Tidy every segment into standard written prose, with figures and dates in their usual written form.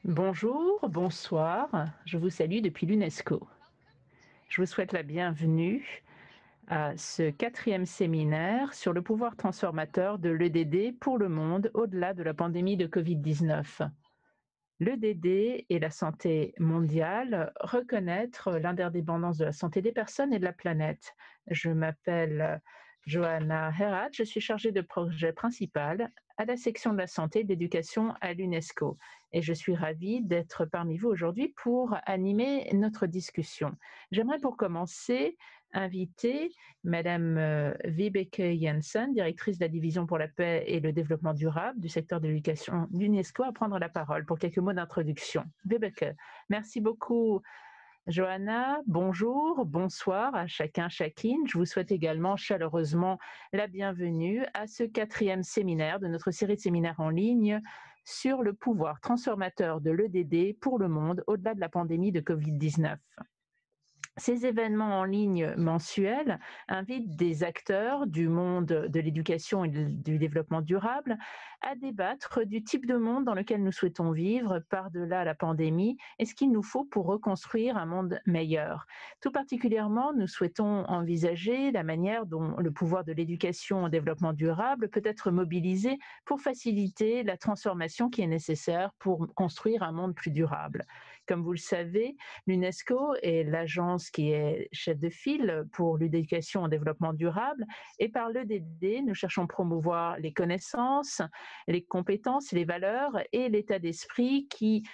Bonjour, bonsoir, je vous salue depuis l'UNESCO. Je vous souhaite la bienvenue à ce quatrième séminaire sur le pouvoir transformateur de l'EDD pour le monde au-delà de la pandémie de Covid-19. L'EDD et la santé mondiale, reconnaître l'interdépendance de la santé des personnes et de la planète. Je m'appelle Johanna Herat, je suis chargée de projet principal à la section de la santé et de l'éducation à l'UNESCO. Et je suis ravie d'être parmi vous aujourd'hui pour animer notre discussion. J'aimerais pour commencer inviter Madame Vibeke Jensen, directrice de la division pour la paix et le développement durable du secteur de l'éducation de l'UNESCO, à prendre la parole pour quelques mots d'introduction. Vibeke, merci beaucoup. Johanna, bonjour, bonsoir à chacun, chacune. Je vous souhaite également chaleureusement la bienvenue à ce quatrième séminaire de notre série de séminaires en ligne sur le pouvoir transformateur de l'EDD pour le monde au-delà de la pandémie de Covid-19. Ces événements en ligne mensuels invitent des acteurs du monde de l'éducation et du développement durable à débattre du type de monde dans lequel nous souhaitons vivre par-delà la pandémie et ce qu'il nous faut pour reconstruire un monde meilleur. Tout particulièrement, nous souhaitons envisager la manière dont le pouvoir de l'éducation au développement durable peut être mobilisé pour faciliter la transformation qui est nécessaire pour construire un monde plus durable. Comme vous le savez, l'UNESCO est l'agence qui est chef de file pour l'éducation au développement durable et par l'EDD, nous cherchons à promouvoir les connaissances, les compétences, les valeurs et l'état d'esprit qui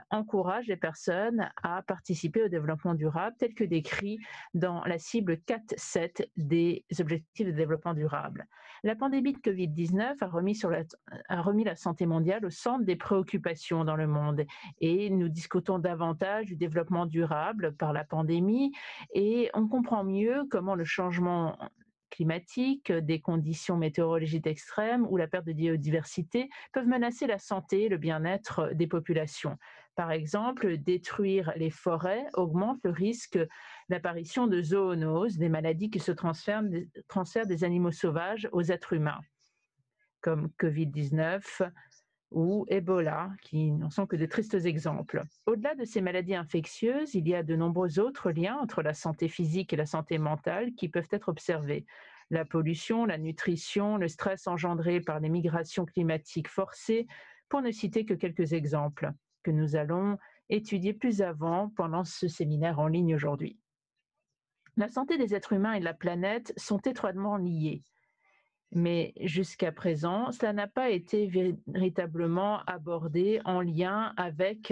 encourage les personnes à participer au développement durable tel que décrit dans la cible 4.7 des objectifs de développement durable. La pandémie de Covid-19 a remis la santé mondiale au centre des préoccupations dans le monde et nous discutons davantage du développement durable par la pandémie et on comprend mieux comment le changement climatique, des conditions météorologiques extrêmes ou la perte de biodiversité peuvent menacer la santé et le bien-être des populations. Par exemple, détruire les forêts augmente le risque d'apparition de zoonoses, des maladies qui se transfèrent des animaux sauvages aux êtres humains, comme Covid-19 ou Ebola, qui n'en sont que de tristes exemples. Au-delà de ces maladies infectieuses, il y a de nombreux autres liens entre la santé physique et la santé mentale qui peuvent être observés. La pollution, la nutrition, le stress engendré par les migrations climatiques forcées, pour ne citer que quelques exemples que nous allons étudier plus avant pendant ce séminaire en ligne aujourd'hui. La santé des êtres humains et de la planète sont étroitement liées. Mais jusqu'à présent, cela n'a pas été véritablement abordé en lien avec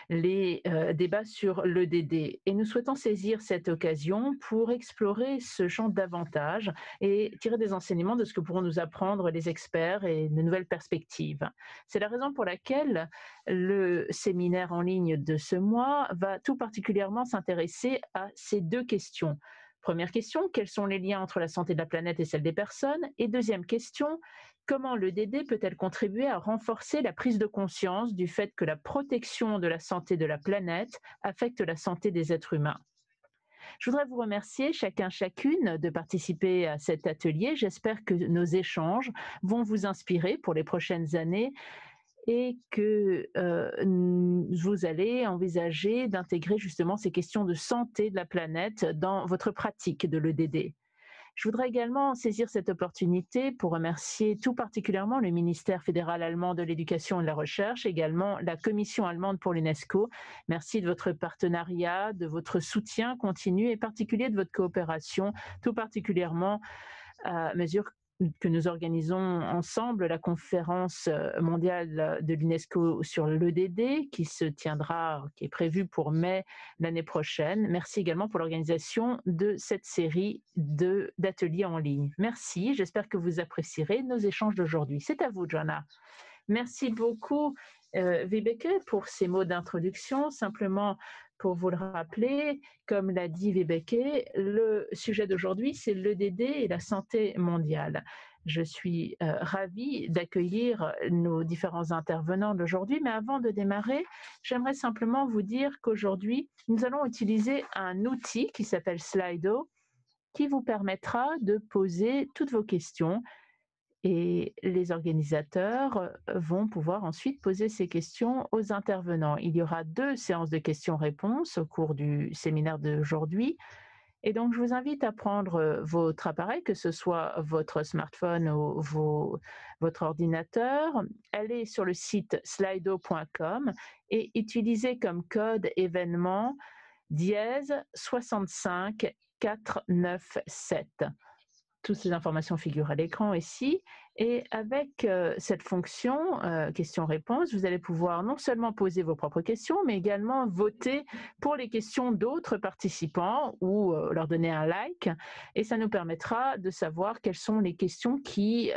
les débats sur l'EDD. Et nous souhaitons saisir cette occasion pour explorer ce champ davantage et tirer des enseignements de ce que pourront nous apprendre les experts et de nouvelles perspectives. C'est la raison pour laquelle le séminaire en ligne de ce mois va tout particulièrement s'intéresser à ces deux questions. Première question, quels sont les liens entre la santé de la planète et celle des personnes? Et deuxième question, comment l'EDD peut-elle contribuer à renforcer la prise de conscience du fait que la protection de la santé de la planète affecte la santé des êtres humains? Je voudrais vous remercier chacun, chacune de participer à cet atelier. J'espère que nos échanges vont vous inspirer pour les prochaines années et que vous allez envisager d'intégrer justement ces questions de santé de la planète dans votre pratique de l'EDD. Je voudrais également saisir cette opportunité pour remercier tout particulièrement le ministère fédéral allemand de l'éducation et de la recherche, également la Commission allemande pour l'UNESCO. Merci de votre partenariat, de votre soutien continu et particulier de votre coopération, tout particulièrement à mesure que nous organisons ensemble la conférence mondiale de l'UNESCO sur l'EDD qui est prévue pour mai l'année prochaine. Merci également pour l'organisation de cette série d'ateliers en ligne. Merci, j'espère que vous apprécierez nos échanges d'aujourd'hui. C'est à vous, Joanna. Merci beaucoup, Vibeke, pour ces mots d'introduction. Simplement pour vous le rappeler, comme l'a dit Vibeke, le sujet d'aujourd'hui, c'est l'EDD et la santé mondiale. Je suis ravie d'accueillir nos différents intervenants d'aujourd'hui, mais avant de démarrer, j'aimerais simplement vous dire qu'aujourd'hui, nous allons utiliser un outil qui s'appelle Slido, qui vous permettra de poser toutes vos questions Et les organisateurs vont pouvoir ensuite poser ces questions aux intervenants. Il y aura 2 séances de questions-réponses au cours du séminaire d'aujourd'hui. Et donc, je vous invite à prendre votre appareil, que ce soit votre smartphone ou votre ordinateur, allez sur le site slido.com et utilisez comme code événement #65 497. Toutes ces informations figurent à l'écran ici. Et avec cette fonction questions-réponses, vous allez pouvoir non seulement poser vos propres questions, mais également voter pour les questions d'autres participants ou leur donner un like. Et ça nous permettra de savoir quelles sont les questions qui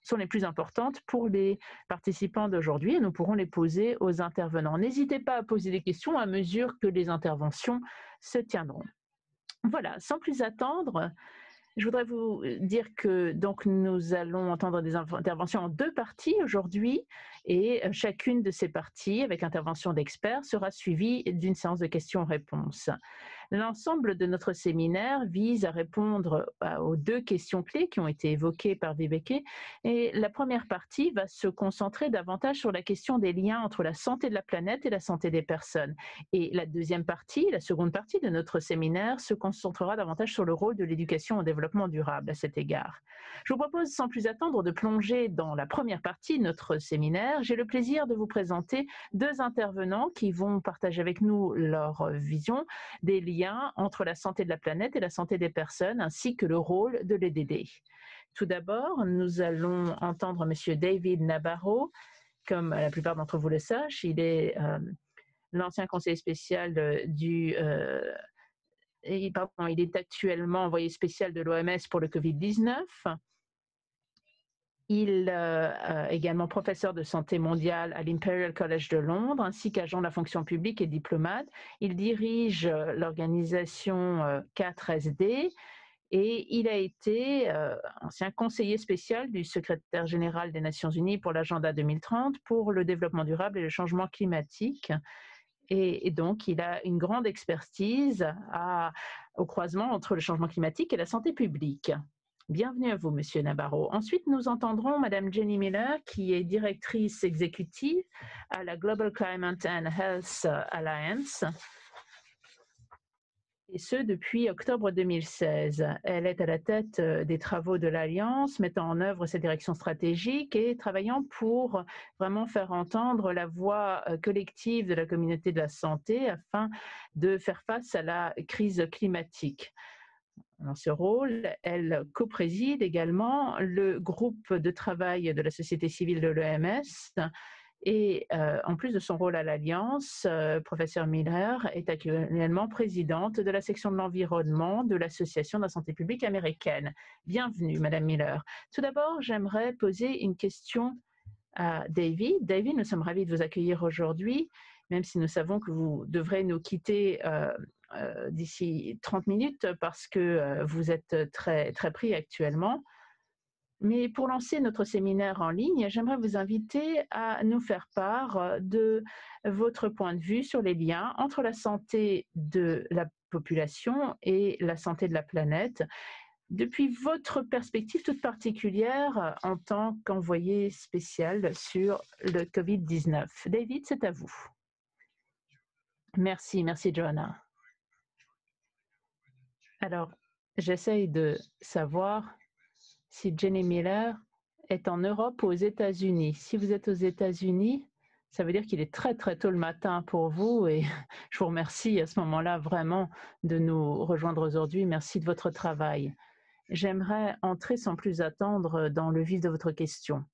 sont les plus importantes pour les participants d'aujourd'hui, et nous pourrons les poser aux intervenants. N'hésitez pas à poser des questions à mesure que les interventions se tiendront. Voilà, sans plus attendre, je voudrais vous dire que donc nous allons entendre des interventions en 2 parties aujourd'hui, et chacune de ces parties, avec intervention d'experts, sera suivie d'une séance de questions-réponses. L'ensemble de notre séminaire vise à répondre aux 2 questions clés qui ont été évoquées par Vibeke, et la première partie va se concentrer davantage sur la question des liens entre la santé de la planète et la santé des personnes. Et la deuxième partie, la seconde partie de notre séminaire se concentrera davantage sur le rôle de l'éducation au développement durable à cet égard. Je vous propose sans plus attendre de plonger dans la première partie de notre séminaire. J'ai le plaisir de vous présenter 2 intervenants qui vont partager avec nous leur vision des liens entre la santé de la planète et la santé des personnes, ainsi que le rôle de l'EDD. Tout d'abord, nous allons entendre M. David Nabarro. Comme la plupart d'entre vous le sachent, il est l'ancien conseiller spécial il est actuellement envoyé spécial de l'OMS pour le Covid-19. Il est également professeur de santé mondiale à l'Imperial College de Londres, ainsi qu'agent de la fonction publique et diplomate. Il dirige l'organisation 4SD et il a été ancien conseiller spécial du secrétaire général des Nations Unies pour l'agenda 2030 pour le développement durable et le changement climatique. Et donc, il a une grande expertise au croisement entre le changement climatique et la santé publique. Bienvenue à vous, Monsieur Nabarro. Ensuite, nous entendrons Madame Jenny Miller, qui est directrice exécutive à la Global Climate and Health Alliance, et ce depuis octobre 2016. Elle est à la tête des travaux de l'Alliance, mettant en œuvre cette direction stratégique et travaillant pour vraiment faire entendre la voix collective de la communauté de la santé afin de faire face à la crise climatique. Dans ce rôle, elle co-préside également le groupe de travail de la société civile de l'OMS. Et en plus de son rôle à l'Alliance, professeur Miller est actuellement présidente de la section de l'environnement de l'Association de la santé publique américaine. Bienvenue, Madame Miller. Tout d'abord, j'aimerais poser une question à David. David, nous sommes ravis de vous accueillir aujourd'hui, même si nous savons que vous devrez nous quitter d'ici 30 minutes parce que vous êtes très, très pris actuellement. Mais pour lancer notre séminaire en ligne, j'aimerais vous inviter à nous faire part de votre point de vue sur les liens entre la santé de la population et la santé de la planète, depuis votre perspective toute particulière en tant qu'envoyé spécial sur le Covid-19. David, c'est à vous. Merci, merci Joanna. Alors, j'essaye de savoir si Jenny Miller est en Europe ou aux États-Unis. Si vous êtes aux États-Unis, ça veut dire qu'il est très très tôt le matin pour vous, et je vous remercie à ce moment-là vraiment de nous rejoindre aujourd'hui. Merci de votre travail. J'aimerais entrer sans plus attendre dans le vif de votre question.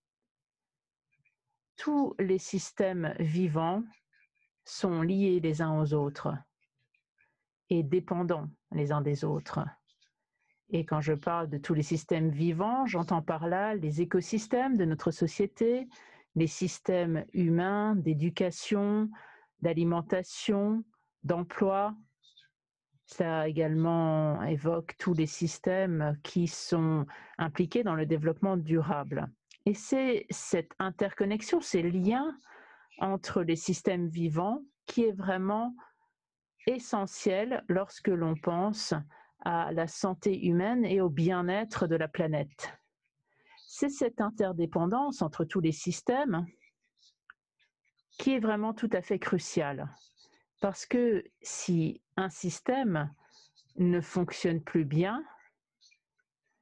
Tous les systèmes vivants sont liés les uns aux autres et dépendants les uns des autres. Et quand je parle de tous les systèmes vivants, j'entends par là les écosystèmes de notre société, les systèmes humains d'éducation, d'alimentation, d'emploi. Ça également évoque tous les systèmes qui sont impliqués dans le développement durable. Et c'est cette interconnexion, ces liens entre les systèmes vivants qui est vraiment essentiel lorsque l'on pense à la santé humaine et au bien-être de la planète. C'est cette interdépendance entre tous les systèmes qui est vraiment tout à fait cruciale. Parce que si un système ne fonctionne plus bien,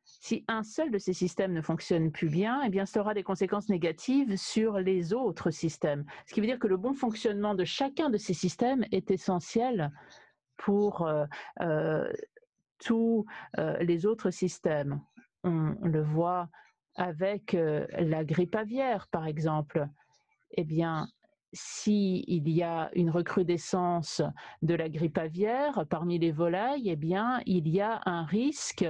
si un seul de ces systèmes ne fonctionne plus bien, eh bien, ça aura des conséquences négatives sur les autres systèmes. Ce qui veut dire que le bon fonctionnement de chacun de ces systèmes est essentiel pour tous les autres systèmes. On le voit avec la grippe aviaire, par exemple. Eh bien, s'il y a une recrudescence de la grippe aviaire parmi les volailles, eh bien, il y a un risque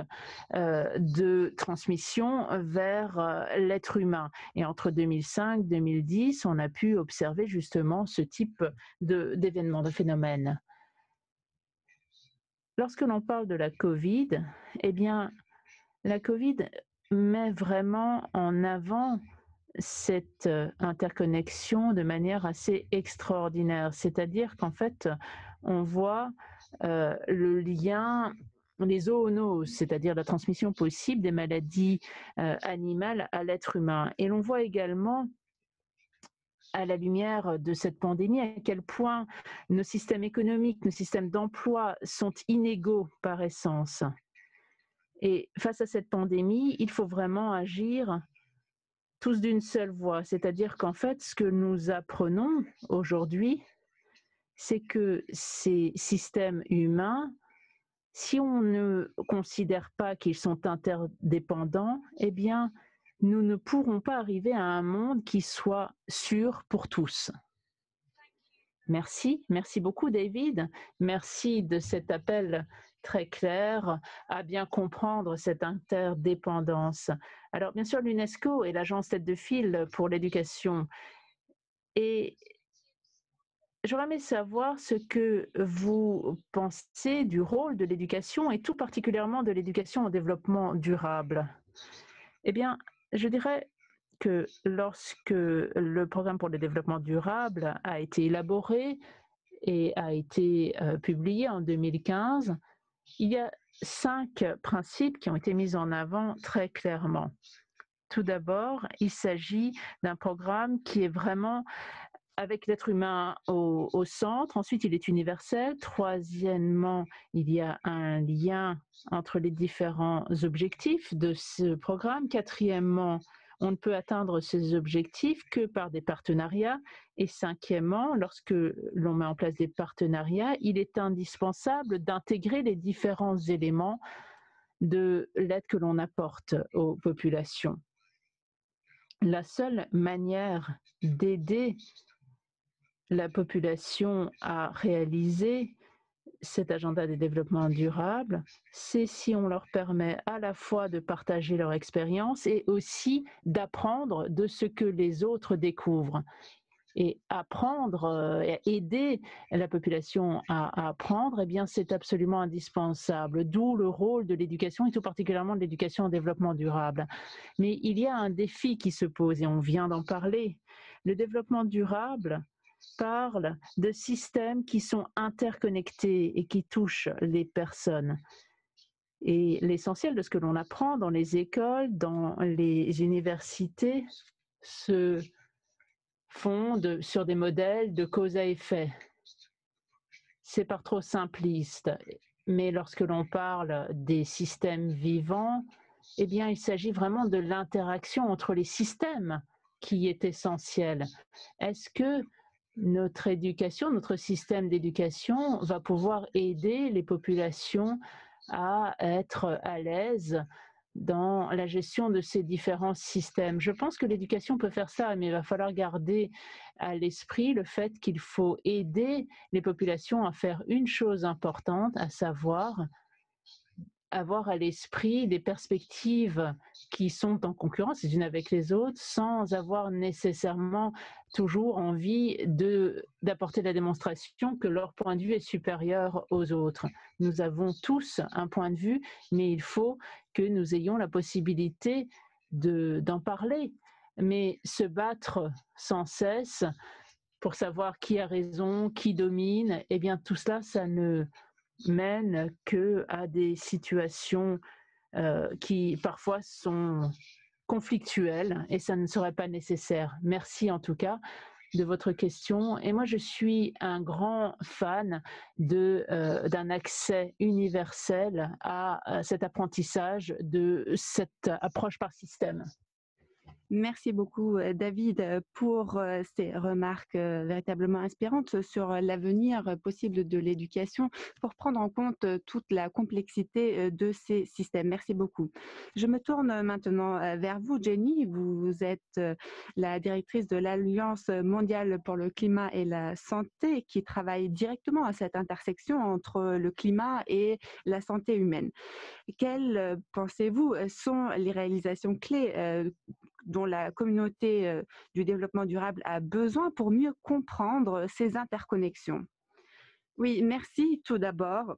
de transmission vers l'être humain. Et entre 2005 et 2010, on a pu observer justement ce type d'événements, de phénomènes. Lorsque l'on parle de la COVID, eh bien, la COVID met vraiment en avant cette interconnexion de manière assez extraordinaire. C'est-à-dire qu'en fait, on voit le lien, les zoonoses, c'est-à-dire la transmission possible des maladies animales à l'être humain. Et l'on voit également, à la lumière de cette pandémie, à quel point nos systèmes économiques, nos systèmes d'emploi sont inégaux par essence. Et face à cette pandémie, il faut vraiment agir tous d'une seule voix. C'est-à-dire qu'en fait, ce que nous apprenons aujourd'hui, c'est que ces systèmes humains, si on ne considère pas qu'ils sont interdépendants, eh bien, nous ne pourrons pas arriver à un monde qui soit sûr pour tous. Merci, merci beaucoup David. Merci de cet appel très clair à bien comprendre cette interdépendance. Alors bien sûr, l'UNESCO est l'agence tête de file pour l'éducation et j'aurais aimé savoir ce que vous pensez du rôle de l'éducation et tout particulièrement de l'éducation au développement durable. Eh bien, je dirais que lorsque le programme pour le développement durable a été élaboré et a été publié en 2015, il y a 5 principes qui ont été mis en avant très clairement. Tout d'abord, il s'agit d'un programme qui est vraiment avec l'être humain au centre. Ensuite, il est universel. Troisièmement, il y a un lien entre les différents objectifs de ce programme. Quatrièmement, on ne peut atteindre ces objectifs que par des partenariats. Et cinquièmement, lorsque l'on met en place des partenariats, il est indispensable d'intégrer les différents éléments de l'aide que l'on apporte aux populations. La seule manière d'aider la population à réaliser cet agenda de développement durable, c'est si on leur permet à la fois de partager leur expérience et aussi d'apprendre de ce que les autres découvrent. Et apprendre, aider la population à apprendre, eh bien, c'est absolument indispensable. D'où le rôle de l'éducation et tout particulièrement de l'éducation au développement durable. Mais il y a un défi qui se pose et on vient d'en parler. Le développement durable parle de systèmes qui sont interconnectés et qui touchent les personnes. Et l'essentiel de ce que l'on apprend dans les écoles, dans les universités, se fonde sur des modèles de cause à effet. C'est par trop simpliste. Mais lorsque l'on parle des systèmes vivants, eh bien, il s'agit vraiment de l'interaction entre les systèmes qui est essentielle. Est-ce que notre éducation, notre système d'éducation va pouvoir aider les populations à être à l'aise dans la gestion de ces différents systèmes? Je pense que l'éducation peut faire ça, mais il va falloir garder à l'esprit le fait qu'il faut aider les populations à faire une chose importante, à savoir avoir à l'esprit des perspectives qui sont en concurrence les unes avec les autres, sans avoir nécessairement toujours envie d'apporter la démonstration que leur point de vue est supérieur aux autres. Nous avons tous un point de vue, mais il faut que nous ayons la possibilité d'en parler. Mais se battre sans cesse pour savoir qui a raison, qui domine, eh bien tout cela, ça ne mène qu'à des situations qui parfois sont conflictuelles et ça ne serait pas nécessaire. Merci en tout cas de votre question. Et moi, je suis un grand fan d'un accès universel à cet apprentissage de cette approche par système. Merci beaucoup, David, pour ces remarques véritablement inspirantes sur l'avenir possible de l'éducation pour prendre en compte toute la complexité de ces systèmes. Merci beaucoup. Je me tourne maintenant vers vous, Jenny. Vous êtes la directrice de l'Alliance mondiale pour le climat et la santé qui travaille directement à cette intersection entre le climat et la santé humaine. Quelles, pensez-vous, sont les réalisations clés dont la communauté du développement durable a besoin pour mieux comprendre ces interconnexions? Oui, merci tout d'abord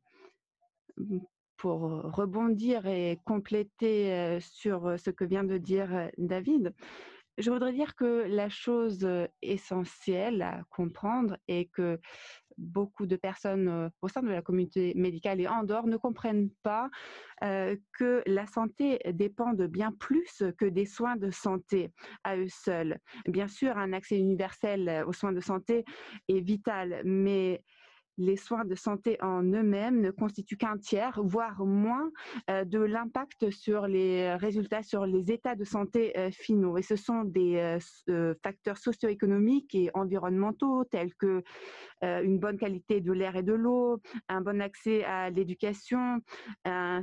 pour rebondir et compléter sur ce que vient de dire David. Je voudrais dire que la chose essentielle à comprendre est que beaucoup de personnes au sein de la communauté médicale et en dehors ne comprennent pas que la santé dépend de bien plus que des soins de santé à eux seuls. Bien sûr, un accès universel aux soins de santé est vital, mais les soins de santé en eux-mêmes ne constituent qu'un tiers, voire moins, de l'impact sur les résultats, sur les états de santé finaux. Et ce sont des facteurs socio-économiques et environnementaux tels que une bonne qualité de l'air et de l'eau, un bon accès à l'éducation, un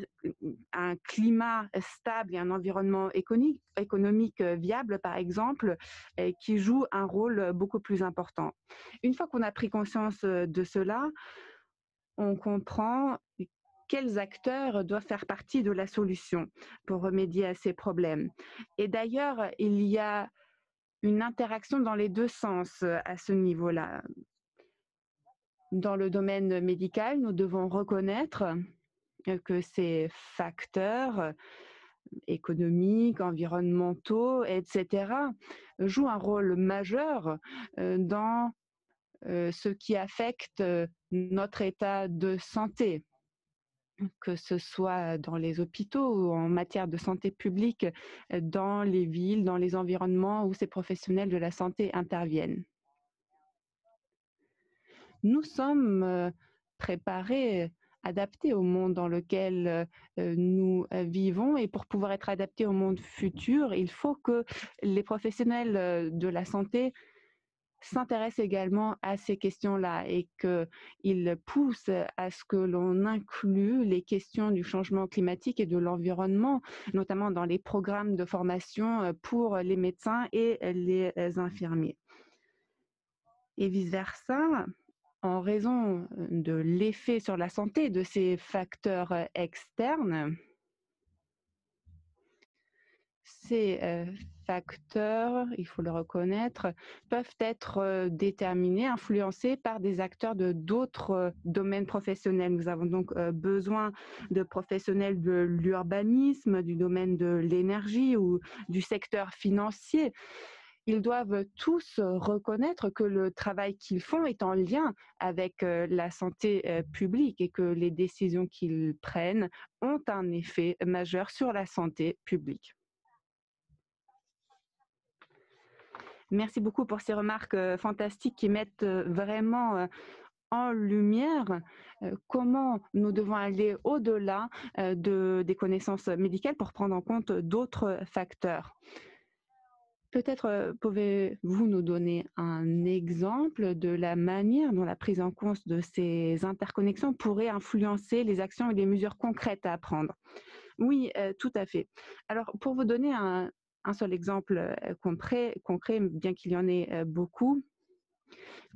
climat stable et un environnement économique viable, par exemple, qui joue un rôle beaucoup plus important. Une fois qu'on a pris conscience de cela, on comprend quels acteurs doivent faire partie de la solution pour remédier à ces problèmes. Et d'ailleurs, il y a une interaction dans les deux sens à ce niveau-là. Dans le domaine médical, nous devons reconnaître que ces facteurs économiques, environnementaux, etc., jouent un rôle majeur dans ce qui affecte notre état de santé, que ce soit dans les hôpitaux ou en matière de santé publique, dans les villes, dans les environnements où ces professionnels de la santé interviennent. Nous sommes préparés, adaptés au monde dans lequel nous vivons et pour pouvoir être adaptés au monde futur, il faut que les professionnels de la santé s'intéressent également à ces questions-là et qu'ils poussent à ce que l'on inclue les questions du changement climatique et de l'environnement, notamment dans les programmes de formation pour les médecins et les infirmiers. Et vice-versa, en raison de l'effet sur la santé de ces facteurs externes, ces facteurs, il faut le reconnaître, peuvent être déterminés, influencés par des acteurs de d'autres domaines professionnels. Nous avons donc besoin de professionnels de l'urbanisme, du domaine de l'énergie ou du secteur financier. Ils doivent tous reconnaître que le travail qu'ils font est en lien avec la santé publique et que les décisions qu'ils prennent ont un effet majeur sur la santé publique. Merci beaucoup pour ces remarques fantastiques qui mettent vraiment en lumière comment nous devons aller au-delà des connaissances médicales pour prendre en compte d'autres facteurs. Peut-être pouvez-vous nous donner un exemple de la manière dont la prise en compte de ces interconnexions pourrait influencer les actions et les mesures concrètes à prendre? Oui, tout à fait. Alors, pour vous donner un seul exemple concret, bien qu'il y en ait beaucoup,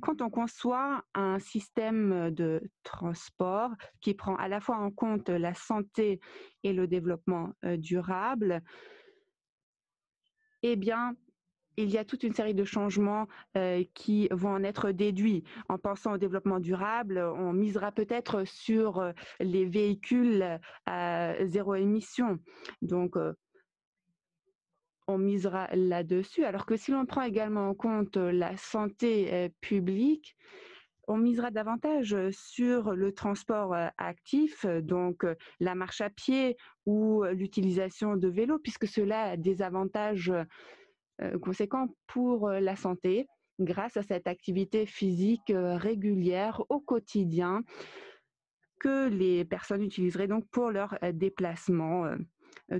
quand on conçoit un système de transport qui prend à la fois en compte la santé et le développement durable, eh bien, il y a toute une série de changements qui vont en être déduits. En pensant au développement durable, on misera peut-être sur les véhicules à zéro émission. Donc, on misera là-dessus. Alors que si l'on prend également en compte la santé publique, On misera davantage sur le transport actif, donc la marche à pied ou l'utilisation de vélos, puisque cela a des avantages conséquents pour la santé grâce à cette activité physique régulière au quotidien que les personnes utiliseraient donc pour leurs déplacements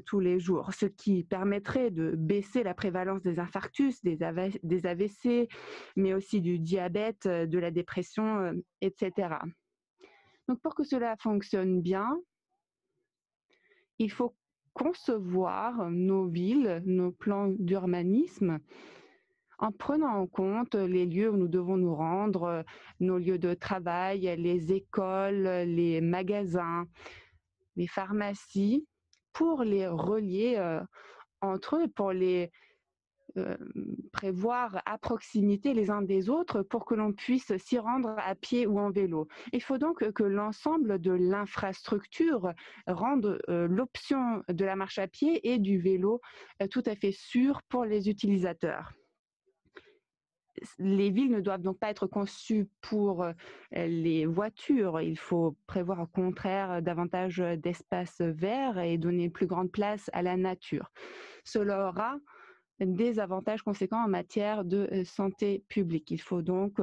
tous les jours, ce qui permettrait de baisser la prévalence des infarctus, des AVC, mais aussi du diabète, de la dépression, etc. Donc pour que cela fonctionne bien, il faut concevoir nos villes, nos plans d'urbanisme en prenant en compte les lieux où nous devons nous rendre, nos lieux de travail, les écoles, les magasins, les pharmacies, pour les relier entre eux, pour les prévoir à proximité les uns des autres pour que l'on puisse s'y rendre à pied ou en vélo. Il faut donc que l'ensemble de l'infrastructure rende l'option de la marche à pied et du vélo tout à fait sûre pour les utilisateurs. Les villes ne doivent donc pas être conçues pour les voitures. Il faut prévoir au contraire davantage d'espaces verts et donner plus grande place à la nature. Cela aura des avantages conséquents en matière de santé publique. Il faut donc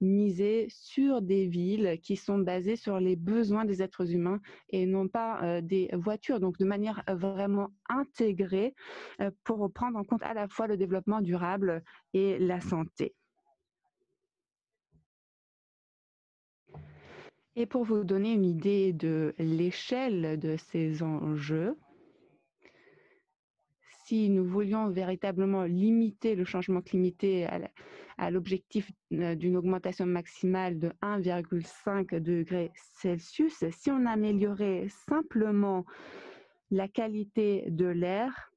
miser sur des villes qui sont basées sur les besoins des êtres humains et non pas des voitures, donc de manière vraiment intégrée pour prendre en compte à la fois le développement durable et la santé. Et pour vous donner une idée de l'échelle de ces enjeux, si nous voulions véritablement limiter le changement climatique à l'objectif d'une augmentation maximale de 1,5 degré Celsius, si on améliorait simplement la qualité de l'air,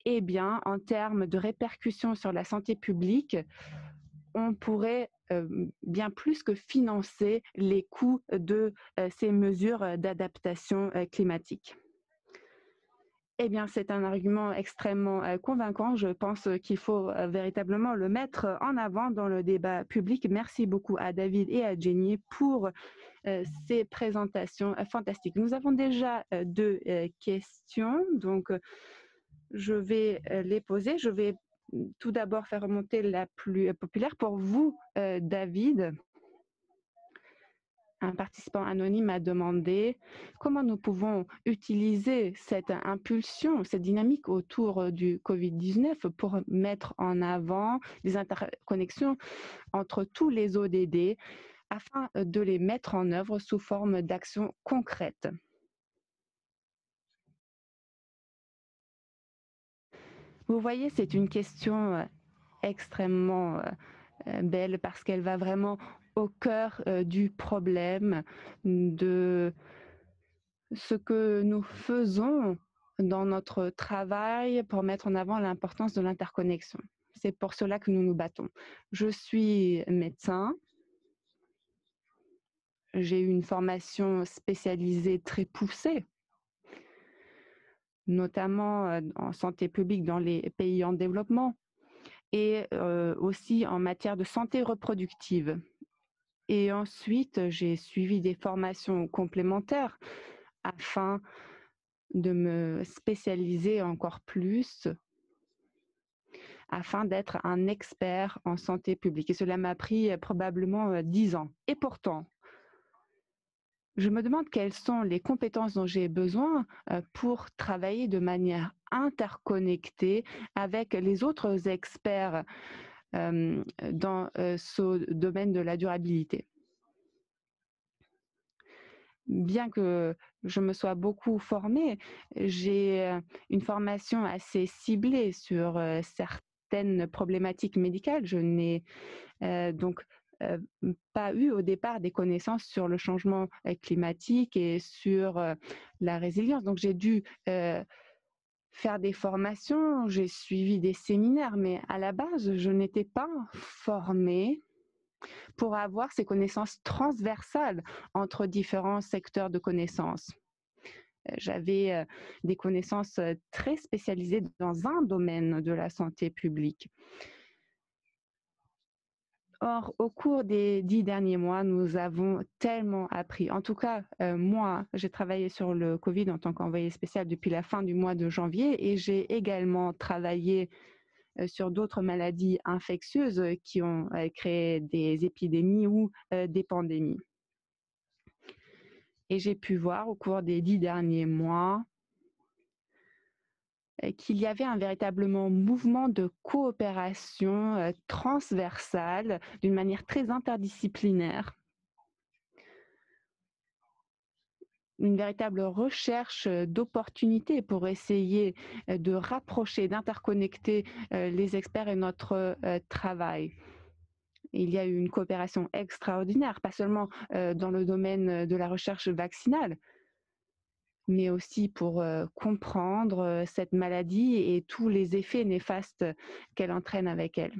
eh bien, en termes de répercussions sur la santé publique, on pourrait bien plus que financer les coûts de ces mesures d'adaptation climatique. Eh bien, c'est un argument extrêmement convaincant. Je pense qu'il faut véritablement le mettre en avant dans le débat public. Merci beaucoup à David et à Jenny pour ces présentations fantastiques. Nous avons déjà deux questions, donc je vais les poser. Je vais tout d'abord faire remonter la plus populaire. Pour vous, David, un participant anonyme a demandé comment nous pouvons utiliser cette impulsion, cette dynamique autour du Covid-19 pour mettre en avant les interconnexions entre tous les ODD afin de les mettre en œuvre sous forme d'actions concrètes. Vous voyez, c'est une question extrêmement belle parce qu'elle va vraiment au cœur du problème de ce que nous faisons dans notre travail pour mettre en avant l'importance de l'interconnexion. C'est pour cela que nous nous battons. Je suis médecin. J'ai eu une formation spécialisée très poussée, notamment en santé publique dans les pays en développement et aussi en matière de santé reproductive. Et ensuite, j'ai suivi des formations complémentaires afin de me spécialiser encore plus, afin d'être un expert en santé publique. Et cela m'a pris probablement 10 ans. Et pourtant, je me demande quelles sont les compétences dont j'ai besoin pour travailler de manière interconnectée avec les autres experts dans ce domaine de la durabilité. Bien que je me sois beaucoup formée, j'ai une formation assez ciblée sur certaines problématiques médicales. Je n'ai donc pas eu au départ des connaissances sur le changement climatique et sur la résilience. Donc j'ai dû faire des formations, j'ai suivi des séminaires, mais à la base, je n'étais pas formée pour avoir ces connaissances transversales entre différents secteurs de connaissances. J'avais des connaissances très spécialisées dans un domaine de la santé publique. Or, au cours des 10 derniers mois, nous avons tellement appris. En tout cas, moi, j'ai travaillé sur le Covid en tant qu'envoyé spécial depuis la fin du mois de janvier et j'ai également travaillé sur d'autres maladies infectieuses qui ont créé des épidémies ou des pandémies. Et j'ai pu voir au cours des 10 derniers mois qu'il y avait un véritablement mouvement de coopération transversale d'une manière très interdisciplinaire, une véritable recherche d'opportunités pour essayer de rapprocher, d'interconnecter les experts et notre travail. Il y a eu une coopération extraordinaire, pas seulement dans le domaine de la recherche vaccinale, mais aussi pour comprendre cette maladie et tous les effets néfastes qu'elle entraîne avec elle.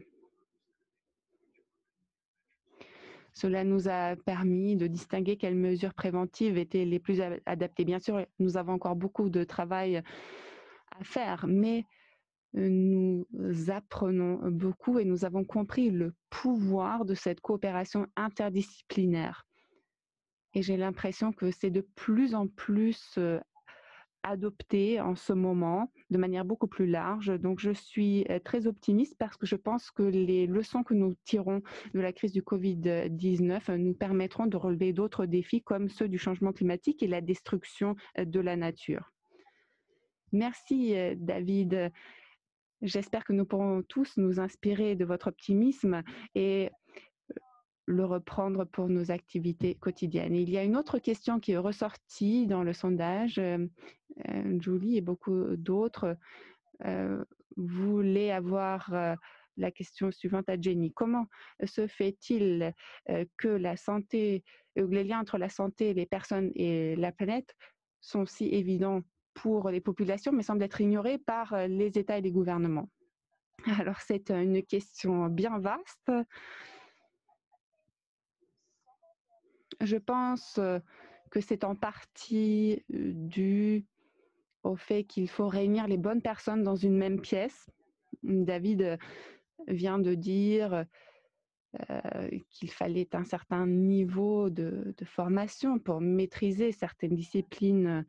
Cela nous a permis de distinguer quelles mesures préventives étaient les plus adaptées. Bien sûr, nous avons encore beaucoup de travail à faire, mais nous apprenons beaucoup et nous avons compris le pouvoir de cette coopération interdisciplinaire. Et j'ai l'impression que c'est de plus en plus adopté en ce moment de manière beaucoup plus large. Donc je suis très optimiste parce que je pense que les leçons que nous tirons de la crise du Covid-19 nous permettront de relever d'autres défis comme ceux du changement climatique et la destruction de la nature. Merci David. J'espère que nous pourrons tous nous inspirer de votre optimisme et le reprendre pour nos activités quotidiennes. Il y a une autre question qui est ressortie dans le sondage. Julie et beaucoup d'autres voulaient avoir la question suivante à Jenny. Comment se fait-il que la santé, les liens entre la santé, les personnes et la planète sont si évidents pour les populations, mais semblent être ignorés par les États et les gouvernements? Alors, c'est une question bien vaste. Je pense que c'est en partie dû au fait qu'il faut réunir les bonnes personnes dans une même pièce. David vient de dire qu'il fallait un certain niveau de formation pour maîtriser certaines disciplines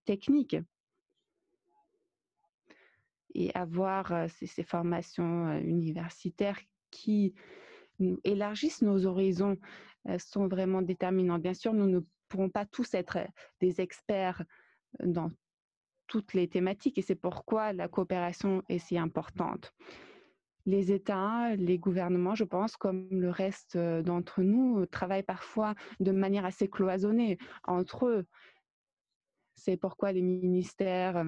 techniques et avoir ces formations universitaires qui élargissent nos horizons sont vraiment déterminantes. Bien sûr, nous ne pourrons pas tous être des experts dans toutes les thématiques et c'est pourquoi la coopération est si importante. Les États, les gouvernements, je pense, comme le reste d'entre nous, travaillent parfois de manière assez cloisonnée entre eux. C'est pourquoi les ministères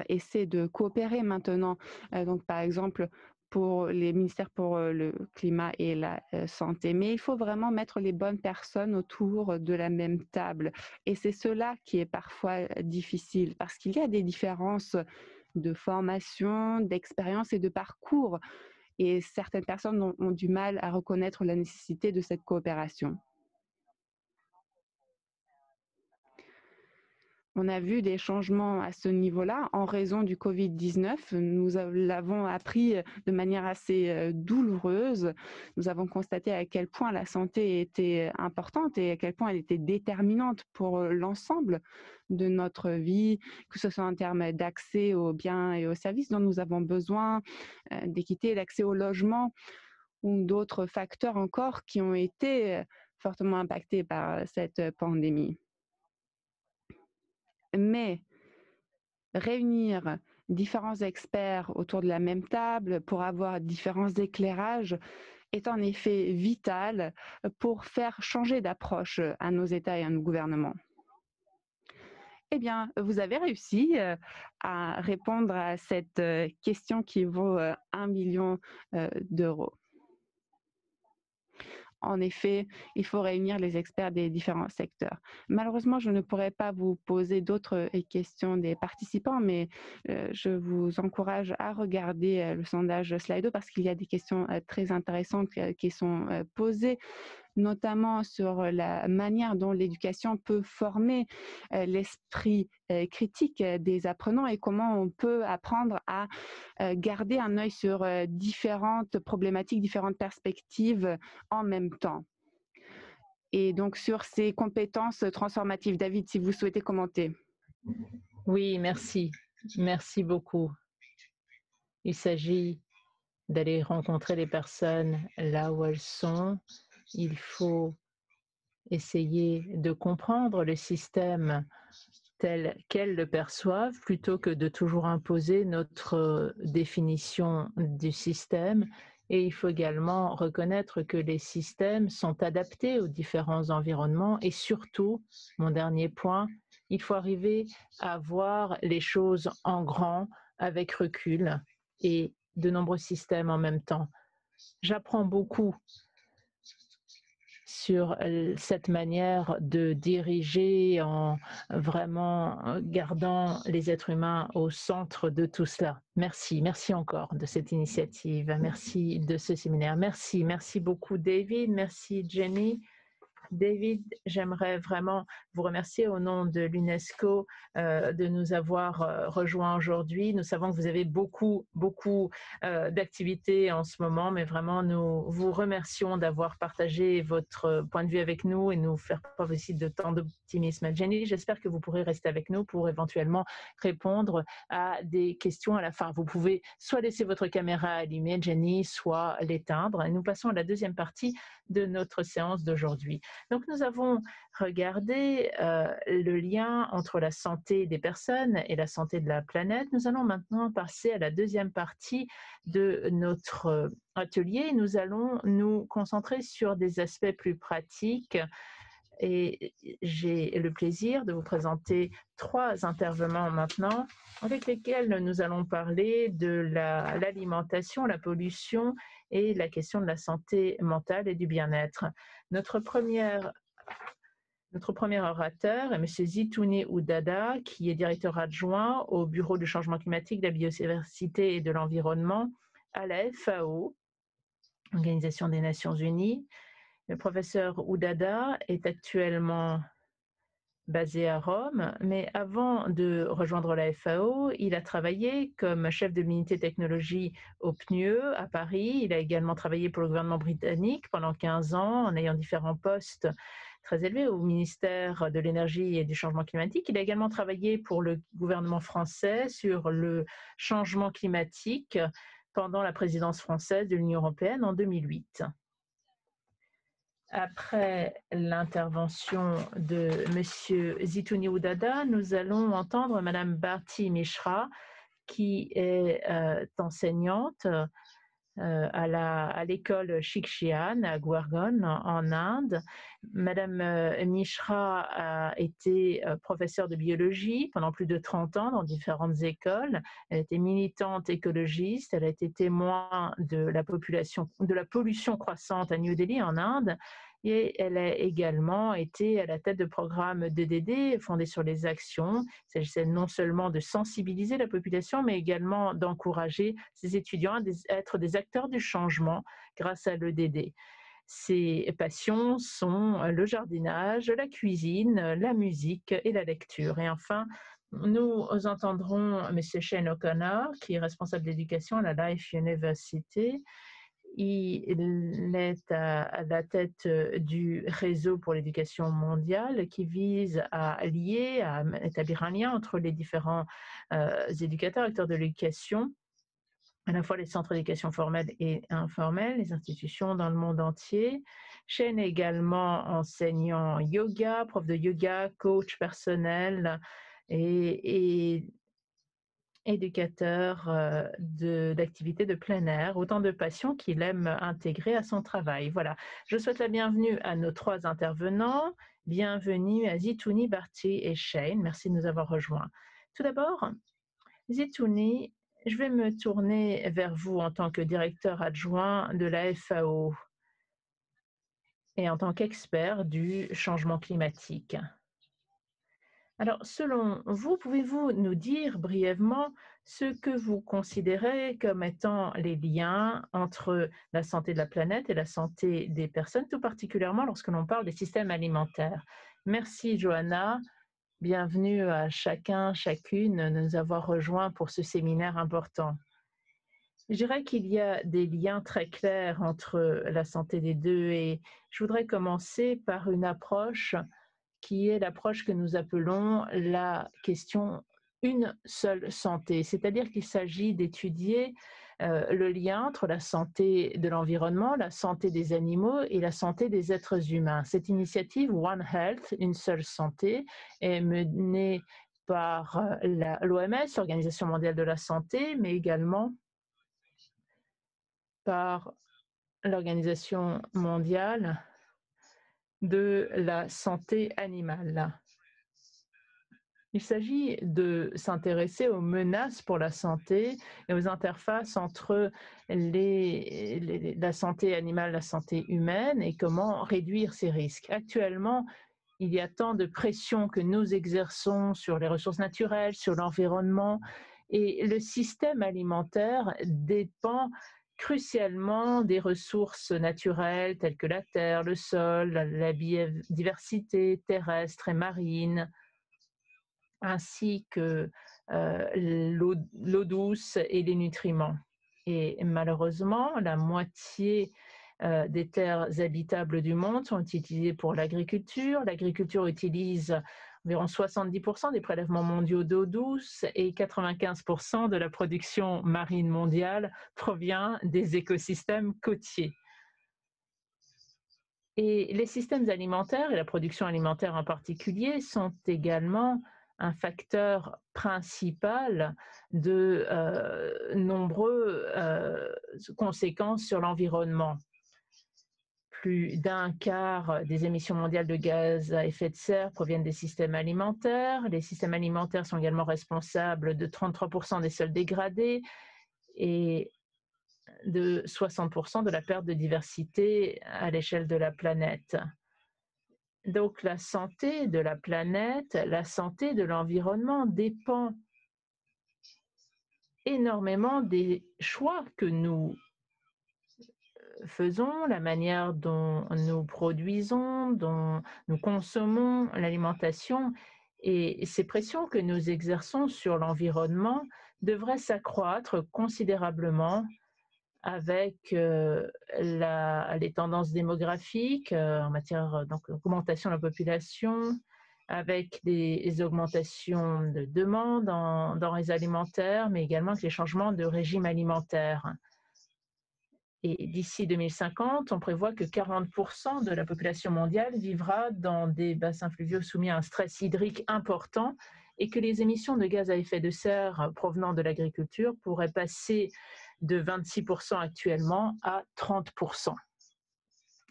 essaient de coopérer maintenant. Donc, par exemple, pour les ministères pour le climat et la santé. Mais il faut vraiment mettre les bonnes personnes autour de la même table. Et c'est cela qui est parfois difficile parce qu'il y a des différences de formation, d'expérience et de parcours. Et certaines personnes ont du mal à reconnaître la nécessité de cette coopération. On a vu des changements à ce niveau-là en raison du Covid-19. Nous l'avons appris de manière assez douloureuse. Nous avons constaté à quel point la santé était importante et à quel point elle était déterminante pour l'ensemble de notre vie, que ce soit en termes d'accès aux biens et aux services dont nous avons besoin, d'équité, d'accès au logement ou d'autres facteurs encore qui ont été fortement impactés par cette pandémie. Mais réunir différents experts autour de la même table pour avoir différents éclairages est en effet vital pour faire changer d'approche à nos États et à nos gouvernements. Eh bien, vous avez réussi à répondre à cette question qui vaut 1 million d'euros. En effet, il faut réunir les experts des différents secteurs. Malheureusement, je ne pourrais pas vous poser d'autres questions des participants, mais je vous encourage à regarder le sondage Slido parce qu'il y a des questions très intéressantes qui sont posées notamment sur la manière dont l'éducation peut former l'esprit critique des apprenants et comment on peut apprendre à garder un œil sur différentes problématiques, différentes perspectives en même temps. Et donc sur ces compétences transformatives. David, si vous souhaitez commenter. Oui, merci. Merci beaucoup. Il s'agit d'aller rencontrer les personnes là où elles sont. Il faut essayer de comprendre le système tel qu'elles le perçoivent plutôt que de toujours imposer notre définition du système. Et il faut également reconnaître que les systèmes sont adaptés aux différents environnements et surtout, mon dernier point, il faut arriver à voir les choses en grand avec recul et de nombreux systèmes en même temps. J'apprends beaucoup sur cette manière de diriger en vraiment gardant les êtres humains au centre de tout cela. Merci, merci encore de cette initiative, merci de ce séminaire, merci beaucoup David, merci Jenny. David, j'aimerais vraiment vous remercier au nom de l'UNESCO de nous avoir rejoints aujourd'hui. Nous savons que vous avez beaucoup d'activités en ce moment, mais vraiment nous vous remercions d'avoir partagé votre point de vue avec nous et nous faire preuve aussi de tant d'optimisme. Jenny, j'espère que vous pourrez rester avec nous pour éventuellement répondre à des questions à la fin. Vous pouvez soit laisser votre caméra allumée, Jenny, soit l'éteindre. Et nous passons à la deuxième partie de notre séance d'aujourd'hui. Donc, nous avons regardé le lien entre la santé des personnes et la santé de la planète. Nous allons maintenant passer à la deuxième partie de notre atelier. Nous allons nous concentrer sur des aspects plus pratiques. Et j'ai le plaisir de vous présenter 3 intervenants maintenant avec lesquels nous allons parler de l'alimentation, la pollution et la question de la santé mentale et du bien-être. Notre premier orateur est M. Zitouni Oudada, qui est directeur adjoint au Bureau du changement climatique, de la biodiversité et de l'environnement à la FAO, Organisation des Nations Unies. Le professeur Oudada est actuellement basé à Rome, mais avant de rejoindre la FAO, il a travaillé comme chef de l'unité technologie au PNUE à Paris. Il a également travaillé pour le gouvernement britannique pendant 15 ans en ayant différents postes très élevés au ministère de l'Énergie et du Changement climatique. Il a également travaillé pour le gouvernement français sur le changement climatique pendant la présidence française de l'Union européenne en 2008. Après l'intervention de M. Zitouni Oudada, nous allons entendre Mme Bharti Mishra, qui est enseignante à l'école Shikshian à Gurgaon en Inde. Madame Mishra a été professeure de biologie pendant plus de 30 ans dans différentes écoles. Elle était militante écologiste. Elle a été témoin de la pollution croissante à New Delhi en Inde. Et elle a également été à la tête de programmes DDD fondés sur les actions. Il s'agissait non seulement de sensibiliser la population, mais également d'encourager ses étudiants à être des acteurs du changement grâce à l'EDD. Ses passions sont le jardinage, la cuisine, la musique et la lecture. Et enfin, nous entendrons M. Shane O'Connor, qui est responsable d'éducation à la Life University. Il est à la tête du réseau pour l'éducation mondiale qui vise à établir un lien entre les différents éducateurs, acteurs de l'éducation, à la fois les centres d'éducation formels et informels, les institutions dans le monde entier. Shane est également enseignant yoga, prof de yoga, coach personnel et éducateur d'activités de plein air, autant de passions qu'il aime intégrer à son travail. Voilà, je souhaite la bienvenue à nos 3 intervenants. Bienvenue à Zitouni, Bharti et Shane. Merci de nous avoir rejoints. Tout d'abord, Zitouni, je vais me tourner vers vous en tant que directeur adjoint de la FAO et en tant qu'expert du changement climatique. Alors, selon vous, pouvez-vous nous dire brièvement ce que vous considérez comme étant les liens entre la santé de la planète et la santé des personnes, tout particulièrement lorsque l'on parle des systèmes alimentaires? Merci, Johanna. Bienvenue à chacun, chacune de nous avoir rejoints pour ce séminaire important. Je dirais qu'il y a des liens très clairs entre la santé des deux et je voudrais commencer par une approche qui est l'approche que nous appelons la question une seule santé, c'est-à-dire qu'il s'agit d'étudier le lien entre la santé de l'environnement, la santé des animaux et la santé des êtres humains. Cette initiative One Health, une seule santé, est menée par l'OMS, l'Organisation mondiale de la santé, mais également par l'Organisation mondiale de la santé animale. Il s'agit de s'intéresser aux menaces pour la santé et aux interfaces entre la santé animale, la santé humaine et comment réduire ces risques. Actuellement, il y a tant de pression que nous exerçons sur les ressources naturelles, sur l'environnement, et le système alimentaire dépend crucialement des ressources naturelles telles que la terre, le sol, la biodiversité terrestre et marine, ainsi que l'eau douce et les nutriments. Et malheureusement, la moitié des terres habitables du monde sont utilisées pour l'agriculture. L'agriculture utilise environ 70% des prélèvements mondiaux d'eau douce et 95% de la production marine mondiale provient des écosystèmes côtiers. Et les systèmes alimentaires et la production alimentaire en particulier sont également un facteur principal de nombreuses conséquences sur l'environnement. Plus d'un quart des émissions mondiales de gaz à effet de serre proviennent des systèmes alimentaires. Les systèmes alimentaires sont également responsables de 33% des sols dégradés et de 60% de la perte de diversité à l'échelle de la planète. Donc la santé de la planète, la santé de l'environnement dépend énormément des choix que nous faisons, la manière dont nous produisons, dont nous consommons l'alimentation, et ces pressions que nous exerçons sur l'environnement devraient s'accroître considérablement avec les tendances démographiques en matière d'augmentation de la population, avec des augmentations de demande en denrées alimentaires, mais également avec les changements de régime alimentaire. Et d'ici 2050, on prévoit que 40% de la population mondiale vivra dans des bassins fluviaux soumis à un stress hydrique important et que les émissions de gaz à effet de serre provenant de l'agriculture pourraient passer de 26% actuellement à 30%.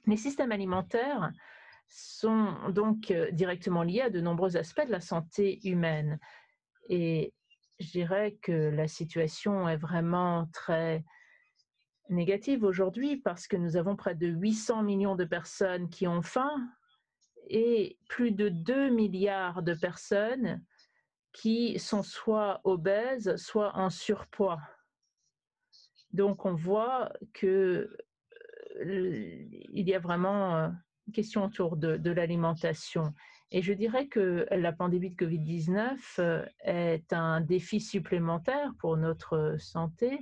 Les systèmes alimentaires sont donc directement liés à de nombreux aspects de la santé humaine. Et je dirais que la situation est vraiment très négative aujourd'hui parce que nous avons près de 800 millions de personnes qui ont faim et plus de 2 milliards de personnes qui sont soit obèses, soit en surpoids. Donc on voit que il y a vraiment une question autour de l'alimentation. Et je dirais que la pandémie de Covid-19 est un défi supplémentaire pour notre santé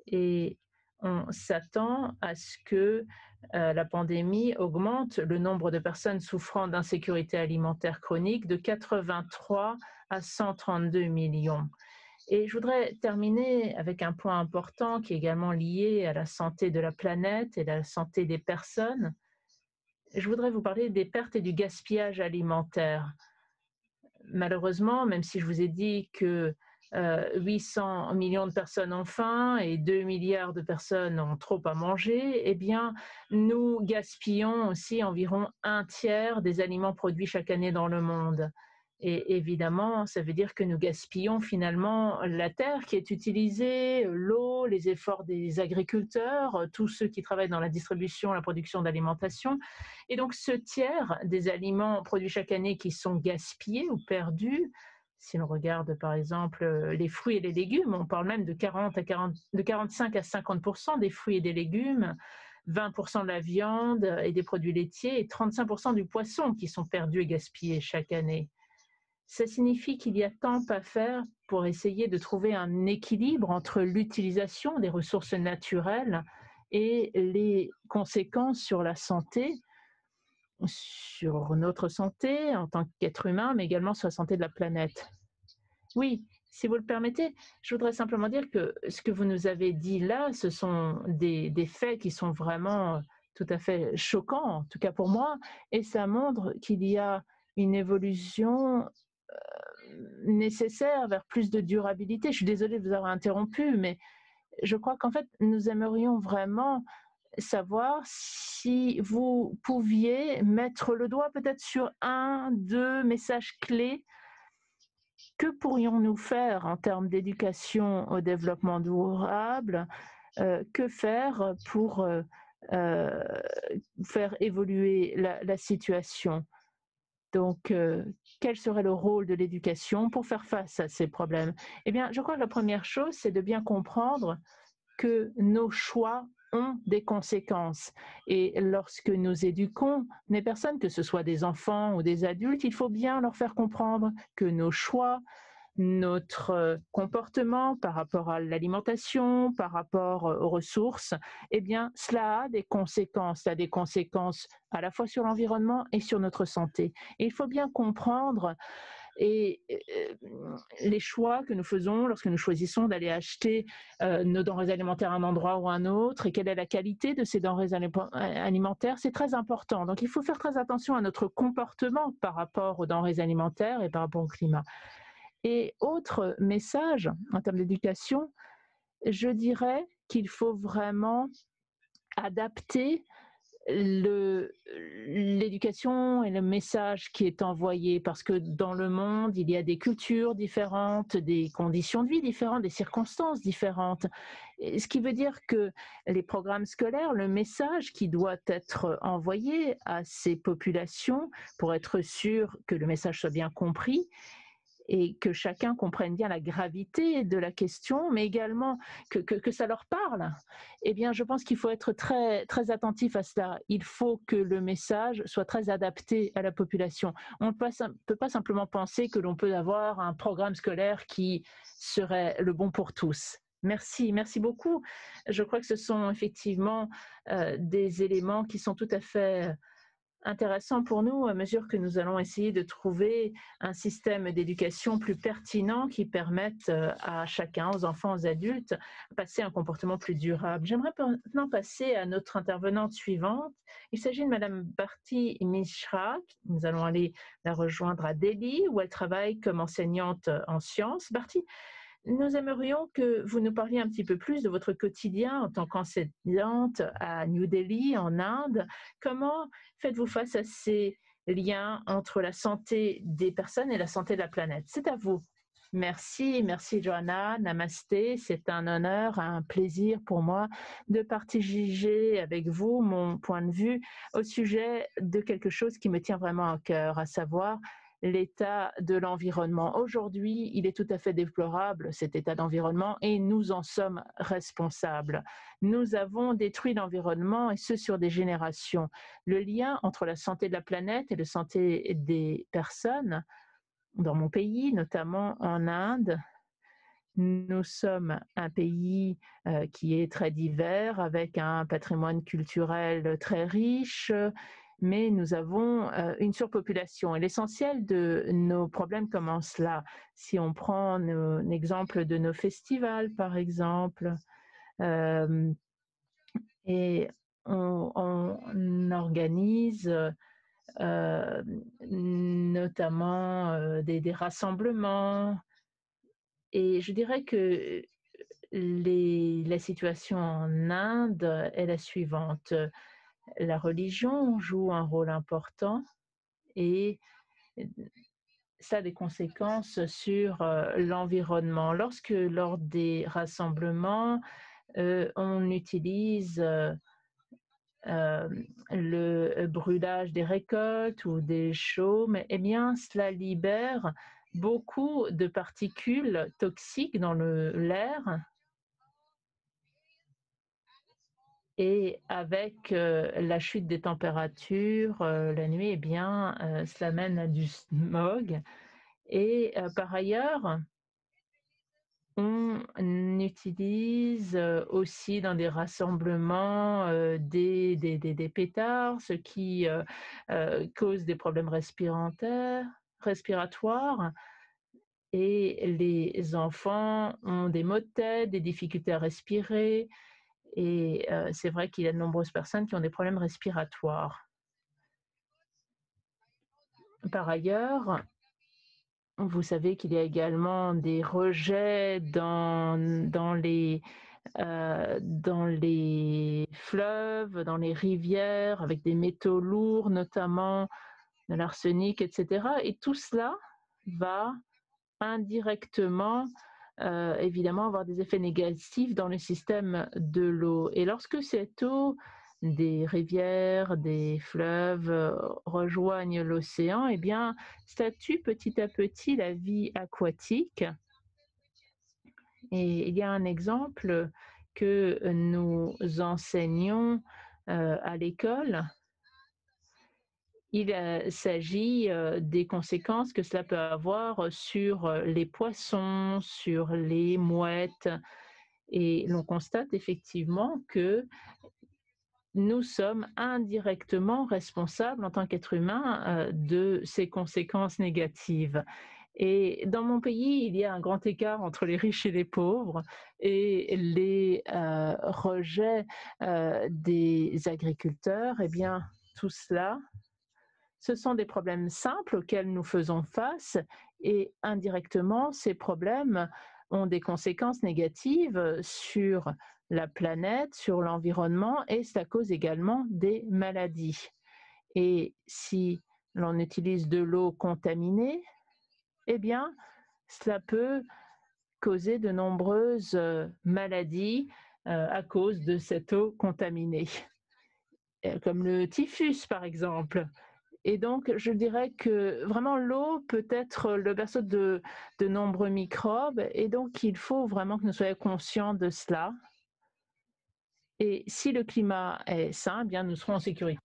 et on s'attend à ce que la pandémie augmente le nombre de personnes souffrant d'insécurité alimentaire chronique de 83 à 132 millions. Et je voudrais terminer avec un point important qui est également lié à la santé de la planète et à la santé des personnes. Je voudrais vous parler des pertes et du gaspillage alimentaire. Malheureusement, même si je vous ai dit que 800 millions de personnes ont faim et 2 milliards de personnes ont trop à manger, eh bien, nous gaspillons aussi environ un tiers des aliments produits chaque année dans le monde. Et évidemment, ça veut dire que nous gaspillons finalement la terre qui est utilisée, l'eau, les efforts des agriculteurs, tous ceux qui travaillent dans la distribution, la production d'alimentation. Et donc ce tiers des aliments produits chaque année qui sont gaspillés ou perdus, si l'on regarde par exemple les fruits et les légumes, on parle même de 45 à 50% des fruits et des légumes, 20% de la viande et des produits laitiers et 35% du poisson qui sont perdus et gaspillés chaque année. Ça signifie qu'il y a tant à faire pour essayer de trouver un équilibre entre l'utilisation des ressources naturelles et les conséquences sur la santé, sur notre santé en tant qu'être humain, mais également sur la santé de la planète. Oui, si vous le permettez, je voudrais simplement dire que ce que vous nous avez dit là, ce sont des faits qui sont vraiment tout à fait choquants, en tout cas pour moi, et ça montre qu'il y a une évolution nécessaire vers plus de durabilité. Je suis désolée de vous avoir interrompu, mais je crois qu'en fait, nous aimerions vraiment savoir si vous pouviez mettre le doigt peut-être sur un, deux messages clés. Que pourrions-nous faire en termes d'éducation au développement durable? Que faire pour faire évoluer la situation? Donc, quel serait le rôle de l'éducation pour faire face à ces problèmes? Eh bien, je crois que la première chose, c'est de bien comprendre que nos choix ont des conséquences. Et lorsque nous éduquons les personnes, que ce soit des enfants ou des adultes, il faut bien leur faire comprendre que nos choix, notre comportement par rapport à l'alimentation, par rapport aux ressources, eh bien, cela a des conséquences. Ça a des conséquences à la fois sur l'environnement et sur notre santé. Et il faut bien comprendre et les choix que nous faisons lorsque nous choisissons d'aller acheter nos denrées alimentaires à un endroit ou à un autre et quelle est la qualité de ces denrées alimentaires, c'est très important. Donc il faut faire très attention à notre comportement par rapport aux denrées alimentaires et par rapport au climat. Et autre message en termes d'éducation, je dirais qu'il faut vraiment adapter l'éducation et le message qui est envoyé parce que dans le monde, il y a des cultures différentes, des conditions de vie différentes, des circonstances différentes. Et ce qui veut dire que les programmes scolaires, le message qui doit être envoyé à ces populations pour être sûr que le message soit bien compris, et que chacun comprenne bien la gravité de la question, mais également que ça leur parle, eh bien, je pense qu'il faut être très, très attentif à cela. Il faut que le message soit très adapté à la population. On ne peut pas simplement penser que l'on peut avoir un programme scolaire qui serait le bon pour tous. Merci, merci beaucoup. Je crois que ce sont effectivement des éléments qui sont tout à fait intéressant pour nous à mesure que nous allons essayer de trouver un système d'éducation plus pertinent qui permette à chacun, aux enfants, aux adultes, de passer un comportement plus durable. J'aimerais maintenant passer à notre intervenante suivante. Il s'agit de Madame Bharti Mishra. Nous allons aller la rejoindre à Delhi où elle travaille comme enseignante en sciences. Bharti, nous aimerions que vous nous parliez un petit peu plus de votre quotidien en tant qu'enseignante à New Delhi, en Inde. Comment faites-vous face à ces liens entre la santé des personnes et la santé de la planète? C'est à vous. Merci, merci Johanna, namasté, c'est un honneur, un plaisir pour moi de partager avec vous mon point de vue au sujet de quelque chose qui me tient vraiment à cœur, à savoir l'état de l'environnement. Aujourd'hui, il est tout à fait déplorable, cet état d'environnement, et nous en sommes responsables. Nous avons détruit l'environnement, et ce sur des générations. Le lien entre la santé de la planète et la santé des personnes, dans mon pays, notamment en Inde, nous sommes un pays qui est très divers, avec un patrimoine culturel très riche, mais nous avons une surpopulation. Et l'essentiel de nos problèmes commence là. Si on prend l'exemple de nos festivals, par exemple, euh, et on organise notamment des rassemblements. Et je dirais que la situation en Inde est la suivante. La religion joue un rôle important et ça a des conséquences sur l'environnement. Lorsque lors des rassemblements, on utilise le brûlage des récoltes ou des chaumes, eh bien, cela libère beaucoup de particules toxiques dans l'air. Et avec la chute des températures la nuit, eh bien, cela mène à du smog. Et par ailleurs, on utilise aussi dans des rassemblements des pétards, ce qui cause des problèmes respiratoires. Et les enfants ont des maux de tête, des difficultés à respirer. Et c'est vrai qu'il y a de nombreuses personnes qui ont des problèmes respiratoires. Par ailleurs, vous savez qu'il y a également des rejets dans les fleuves, dans les rivières, avec des métaux lourds, notamment de l'arsenic, etc. Et tout cela va indirectement, évidemment, avoir des effets négatifs dans le système de l'eau. Et lorsque cette eau des rivières, des fleuves rejoignent l'océan, eh bien, ça tue petit à petit la vie aquatique. Et il y a un exemple que nous enseignons à l'école. Il s'agit des conséquences que cela peut avoir sur les poissons, sur les mouettes. Et l'on constate effectivement que nous sommes indirectement responsables en tant qu'êtres humains de ces conséquences négatives. Et dans mon pays, il y a un grand écart entre les riches et les pauvres et les rejets des agriculteurs. Eh bien, tout cela, ce sont des problèmes simples auxquels nous faisons face et indirectement, ces problèmes ont des conséquences négatives sur la planète, sur l'environnement et ça cause également des maladies. Et si l'on utilise de l'eau contaminée, eh bien, cela peut causer de nombreuses maladies à cause de cette eau contaminée, comme le typhus par exemple. Et donc, je dirais que vraiment l'eau peut être le berceau de nombreux microbes et donc il faut vraiment que nous soyons conscients de cela. Et si le climat est sain, eh bien nous serons en sécurité.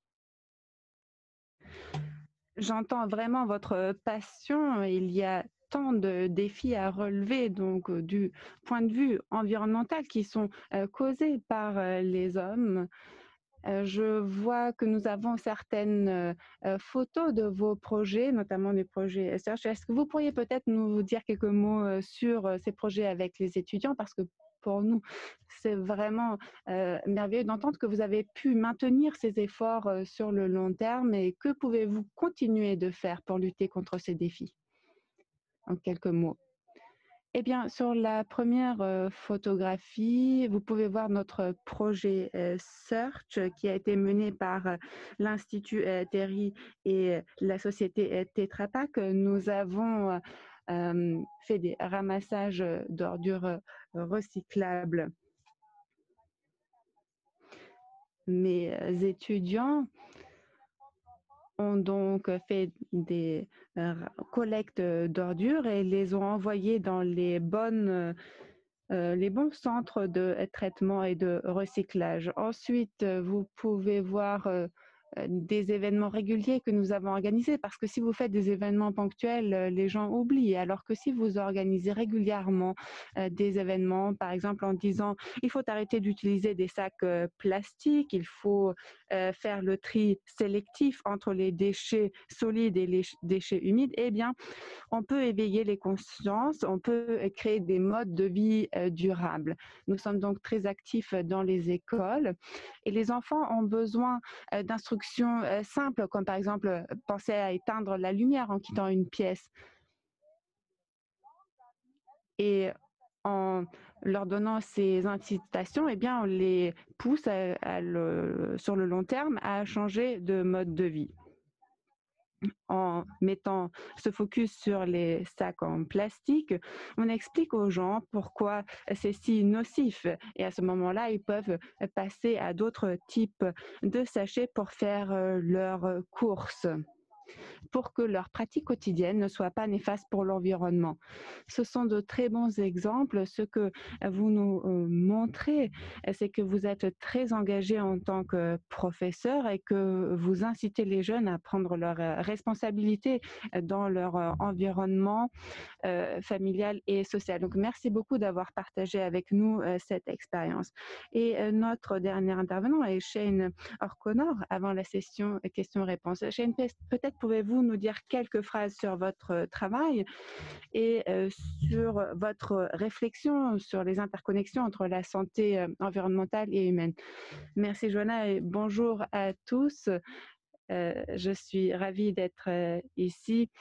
J'entends vraiment votre passion. Il y a tant de défis à relever, donc du point de vue environnemental qui sont causés par les hommes. Je vois que nous avons certaines photos de vos projets, notamment des projets Search. Est-ce que vous pourriez peut-être nous dire quelques mots sur ces projets avec les étudiants? Parce que pour nous, c'est vraiment merveilleux d'entendre que vous avez pu maintenir ces efforts sur le long terme. Et que pouvez-vous continuer de faire pour lutter contre ces défis? En quelques mots. Eh bien, sur la première photographie, vous pouvez voir notre projet Search qui a été mené par l'Institut Terry et la société Tetra Pak. Nous avons fait des ramassages d'ordures recyclables. Mes étudiants ont donc fait des collectes d'ordures et les ont envoyées dans les bons centres de traitement et de recyclage. Ensuite, vous pouvez voir des événements réguliers que nous avons organisés, parce que si vous faites des événements ponctuels, les gens oublient, alors que si vous organisez régulièrement des événements, par exemple en disant il faut arrêter d'utiliser des sacs plastiques, il faut faire le tri sélectif entre les déchets solides et les déchets humides, eh bien, on peut éveiller les consciences, on peut créer des modes de vie durables. Nous sommes donc très actifs dans les écoles et les enfants ont besoin d'instructions simples, comme par exemple penser à éteindre la lumière en quittant une pièce. Et en leur donnant ces incitations, eh bien, on les pousse sur le long terme à changer de mode de vie. en mettant ce focus sur les sacs en plastique, on explique aux gens pourquoi c'est si nocif. Et à ce moment-là, ils peuvent passer à d'autres types de sachets pour faire leurs courses, pour que leur pratique quotidienne ne soit pas néfaste pour l'environnement. Ce sont de très bons exemples. Ce que vous nous montrez, c'est que vous êtes très engagé en tant que professeur et que vous incitez les jeunes à prendre leurs responsabilités dans leur environnement familiale et sociale. Donc, merci beaucoup d'avoir partagé avec nous cette expérience. Et notre dernier intervenant est Shane O'Connor, avant la session questions-réponses. Shane, peut-être pouvez-vous nous dire quelques phrases sur votre travail et sur votre réflexion sur les interconnexions entre la santé environnementale et humaine. Merci Joanna et bonjour à tous. Je suis ravie d'être ici,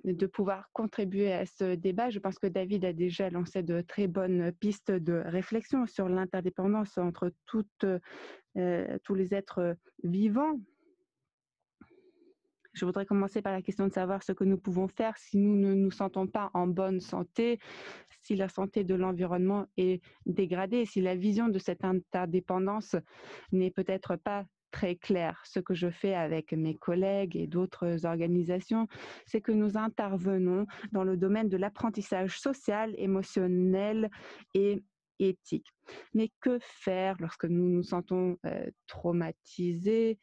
de pouvoir contribuer à ce débat. Je pense que David a déjà lancé de très bonnes pistes de réflexion sur l'interdépendance entre tous les êtres vivants. Je voudrais commencer par la question de savoir ce que nous pouvons faire si nous ne nous sentons pas en bonne santé, si la santé de l'environnement est dégradée, si la vision de cette interdépendance n'est peut-être pas très claire. Ce que je fais avec mes collègues et d'autres organisations, c'est que nous intervenons dans le domaine de l'apprentissage social, émotionnel et éthique. Mais que faire lorsque nous nous sentons traumatisés,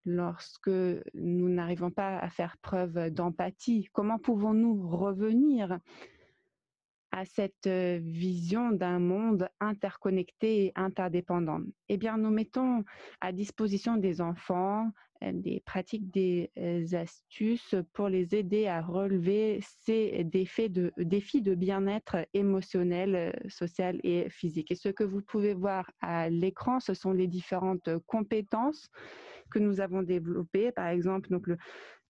lorsque nous n'arrivons pas à faire preuve d'empathie? Comment pouvons-nous revenir à cette vision d'un monde interconnecté et interdépendant? Eh bien, nous mettons à disposition des enfants des pratiques, des astuces pour les aider à relever ces défis de bien-être émotionnel, social et physique. Et ce que vous pouvez voir à l'écran, ce sont les différentes compétences que nous avons développées, par exemple donc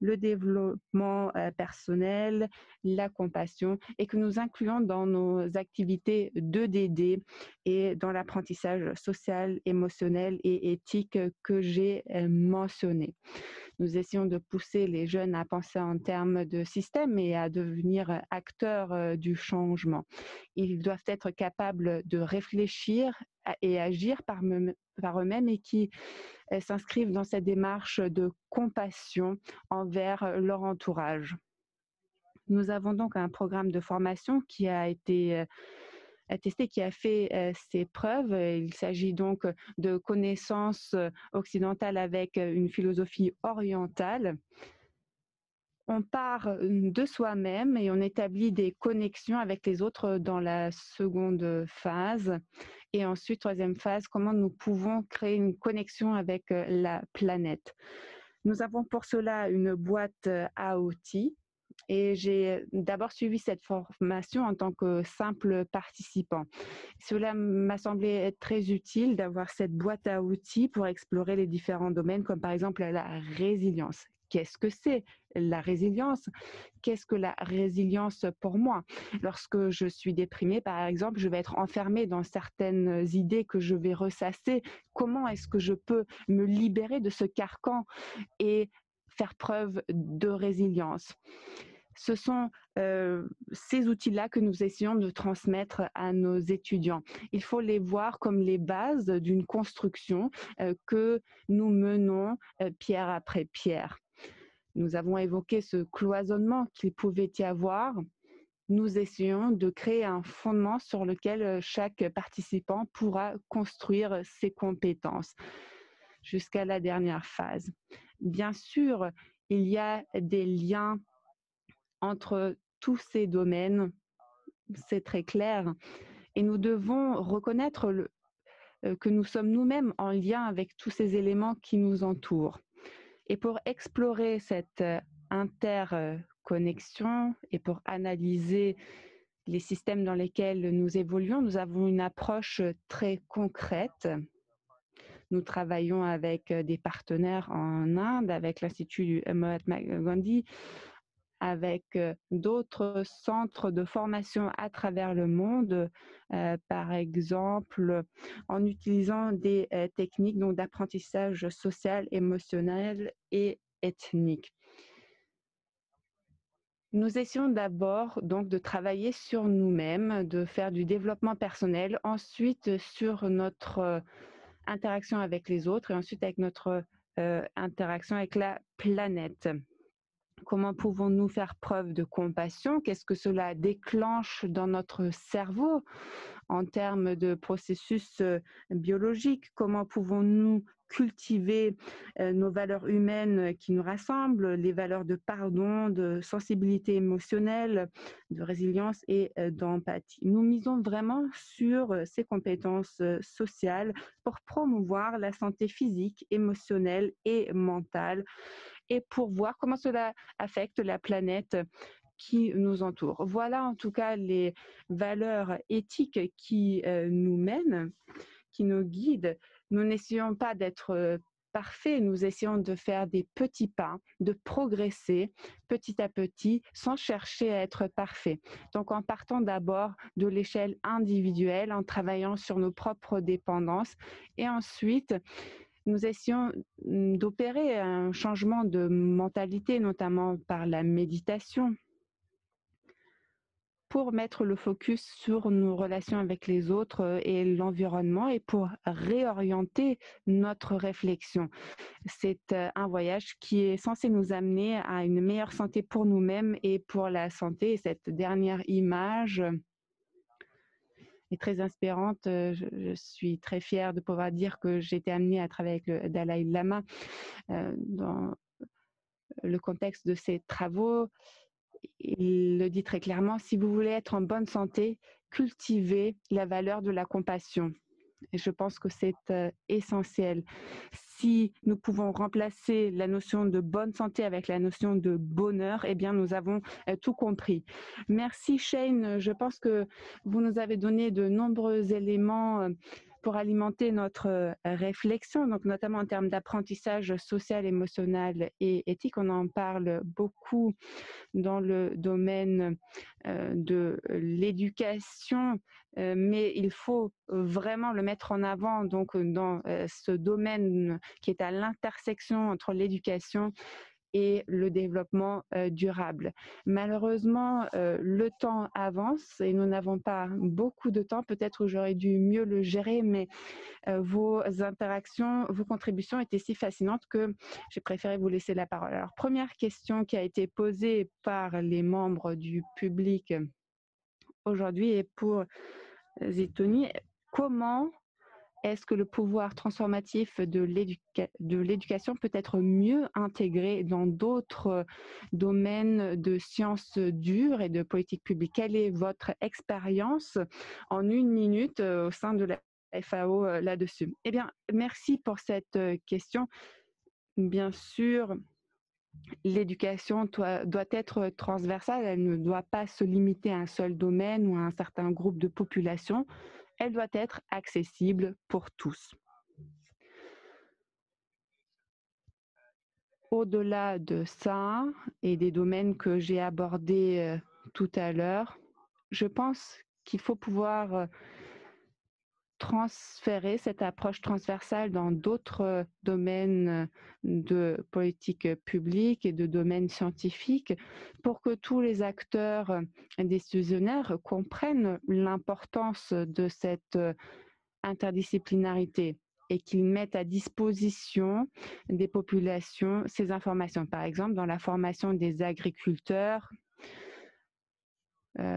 le développement personnel, la compassion, et que nous incluons dans nos activités d'EDD et dans l'apprentissage social, émotionnel et éthique que j'ai mentionné. Nous essayons de pousser les jeunes à penser en termes de système et à devenir acteurs du changement. Ils doivent être capables de réfléchir et agir par eux-mêmes et qui s'inscrivent dans cette démarche de compassion envers leur entourage. Nous avons donc un programme de formation qui a été testé, qui a fait ses preuves. Il s'agit donc de connaissances occidentales avec une philosophie orientale. On part de soi-même et on établit des connexions avec les autres dans la seconde phase. Et ensuite, troisième phase, comment nous pouvons créer une connexion avec la planète. Nous avons pour cela une boîte à outils. Et j'ai d'abord suivi cette formation en tant que simple participant. Cela m'a semblé être très utile d'avoir cette boîte à outils pour explorer les différents domaines, comme par exemple la résilience. Qu'est-ce que c'est la résilience? Qu'est-ce que la résilience pour moi? Lorsque je suis déprimée, par exemple, je vais être enfermée dans certaines idées que je vais ressasser. Comment est-ce que je peux me libérer de ce carcan et faire preuve de résilience? Ce sont ces outils-là que nous essayons de transmettre à nos étudiants. Il faut les voir comme les bases d'une construction que nous menons pierre après pierre. Nous avons évoqué ce cloisonnement qu'il pouvait y avoir. Nous essayons de créer un fondement sur lequel chaque participant pourra construire ses compétences jusqu'à la dernière phase. Bien sûr, il y a des liens entre tous ces domaines, c'est très clair, et nous devons reconnaître que nous sommes nous-mêmes en lien avec tous ces éléments qui nous entourent. Et pour explorer cette interconnexion et pour analyser les systèmes dans lesquels nous évoluons, nous avons une approche très concrète. Nous travaillons avec des partenaires en Inde, avec l'Institut du Mahatma Gandhi, avec d'autres centres de formation à travers le monde, par exemple en utilisant des techniques d'apprentissage social, émotionnel et ethnique. Nous essayons d'abord donc de travailler sur nous-mêmes, de faire du développement personnel, ensuite sur notre interaction avec les autres et ensuite avec notre interaction avec la planète. Comment pouvons-nous faire preuve de compassion? Qu'est-ce que cela déclenche dans notre cerveau en termes de processus biologiques? Comment pouvons-nous cultiver nos valeurs humaines qui nous rassemblent, les valeurs de pardon, de sensibilité émotionnelle, de résilience et d'empathie? Nous misons vraiment sur ces compétences sociales pour promouvoir la santé physique, émotionnelle et mentale et pour voir comment cela affecte la planète qui nous entoure. Voilà en tout cas les valeurs éthiques qui nous mènent, qui nous guident. Nous n'essayons pas d'être parfaits, nous essayons de faire des petits pas, de progresser petit à petit sans chercher à être parfaits. Donc en partant d'abord de l'échelle individuelle, en travaillant sur nos propres dépendances et ensuite nous essayons d'opérer un changement de mentalité, notamment par la méditation, pour mettre le focus sur nos relations avec les autres et l'environnement et pour réorienter notre réflexion. C'est un voyage qui est censé nous amener à une meilleure santé pour nous-mêmes et pour la santé. Et cette dernière image est très inspirante. Je suis très fière de pouvoir dire que j'ai été amenée à travailler avec le Dalai Lama dans le contexte de ses travaux. Il le dit très clairement, si vous voulez être en bonne santé, cultivez la valeur de la compassion. Et je pense que c'est essentiel. Si nous pouvons remplacer la notion de bonne santé avec la notion de bonheur, eh bien, nous avons tout compris. Merci Shane. Je pense que vous nous avez donné de nombreux éléments pour alimenter notre réflexion, donc notamment en termes d'apprentissage social, émotionnel et éthique. On en parle beaucoup dans le domaine de l'éducation, mais il faut vraiment le mettre en avant donc dans ce domaine qui est à l'intersection entre l'éducation et le développement durable. Malheureusement, le temps avance et nous n'avons pas beaucoup de temps. Peut-être j'aurais dû mieux le gérer, mais vos interactions, vos contributions étaient si fascinantes que j'ai préféré vous laisser la parole. Alors, première question qui a été posée par les membres du public aujourd'hui est pour Zitouni. Comment est-ce que le pouvoir transformatif de l'éducation peut être mieux intégré dans d'autres domaines de sciences dures et de politique publique? Quelle est votre expérience en une minute au sein de la FAO là-dessus? Eh bien, merci pour cette question. Bien sûr, l'éducation doit être transversale, elle ne doit pas se limiter à un seul domaine ou à un certain groupe de population, elle doit être accessible pour tous. Au-delà de ça et des domaines que j'ai abordés tout à l'heure, je pense qu'il faut pouvoir transférer cette approche transversale dans d'autres domaines de politique publique et de domaines scientifiques pour que tous les acteurs décisionnaires comprennent l'importance de cette interdisciplinarité et qu'ils mettent à disposition des populations ces informations. Par exemple, dans la formation des agriculteurs,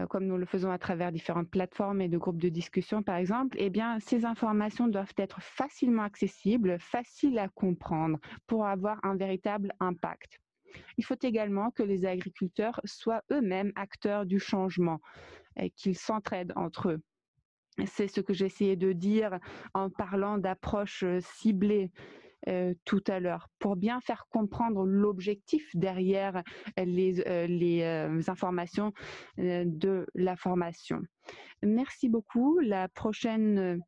comme nous le faisons à travers différentes plateformes et de groupes de discussion, par exemple, eh bien, ces informations doivent être facilement accessibles, faciles à comprendre pour avoir un véritable impact. Il faut également que les agriculteurs soient eux-mêmes acteurs du changement et qu'ils s'entraident entre eux. C'est ce que j'essayais de dire en parlant d'approches ciblées tout à l'heure, pour bien faire comprendre l'objectif derrière les informations de la formation. Merci beaucoup. La prochaine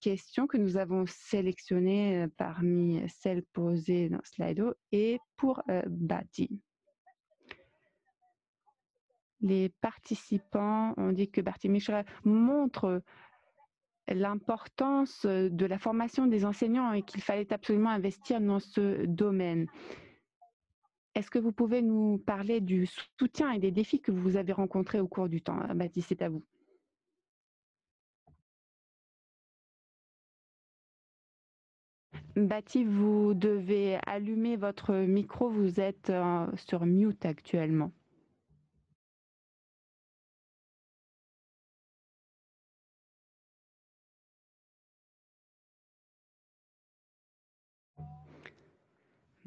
question que nous avons sélectionnée parmi celles posées dans Slido est pour Bati. Les participants ont dit que Bati Mishra montre l'importance de la formation des enseignants et qu'il fallait absolument investir dans ce domaine. Est-ce que vous pouvez nous parler du soutien et des défis que vous avez rencontrés au cours du temps? Baptiste, c'est à vous. Baptiste, vous devez allumer votre micro, vous êtes sur mute actuellement.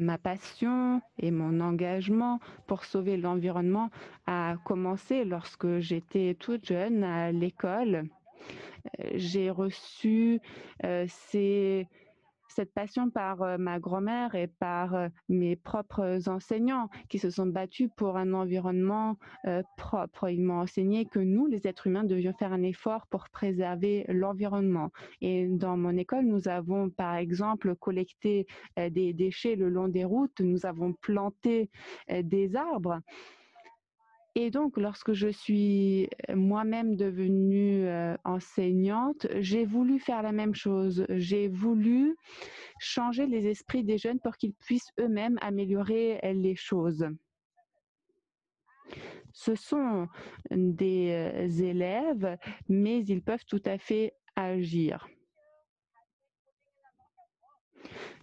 Ma passion et mon engagement pour sauver l'environnement a commencé lorsque j'étais toute jeune à l'école. J'ai reçu cette passion par ma grand-mère et par mes propres enseignants qui se sont battus pour un environnement propre. Ils m'ont enseigné que nous, les êtres humains, devions faire un effort pour préserver l'environnement. Et dans mon école, nous avons par exemple collecté des déchets le long des routes, nous avons planté des arbres. Et donc, lorsque je suis moi-même devenue enseignante, j'ai voulu faire la même chose. J'ai voulu changer les esprits des jeunes pour qu'ils puissent eux-mêmes améliorer les choses. Ce sont des élèves, mais ils peuvent tout à fait agir.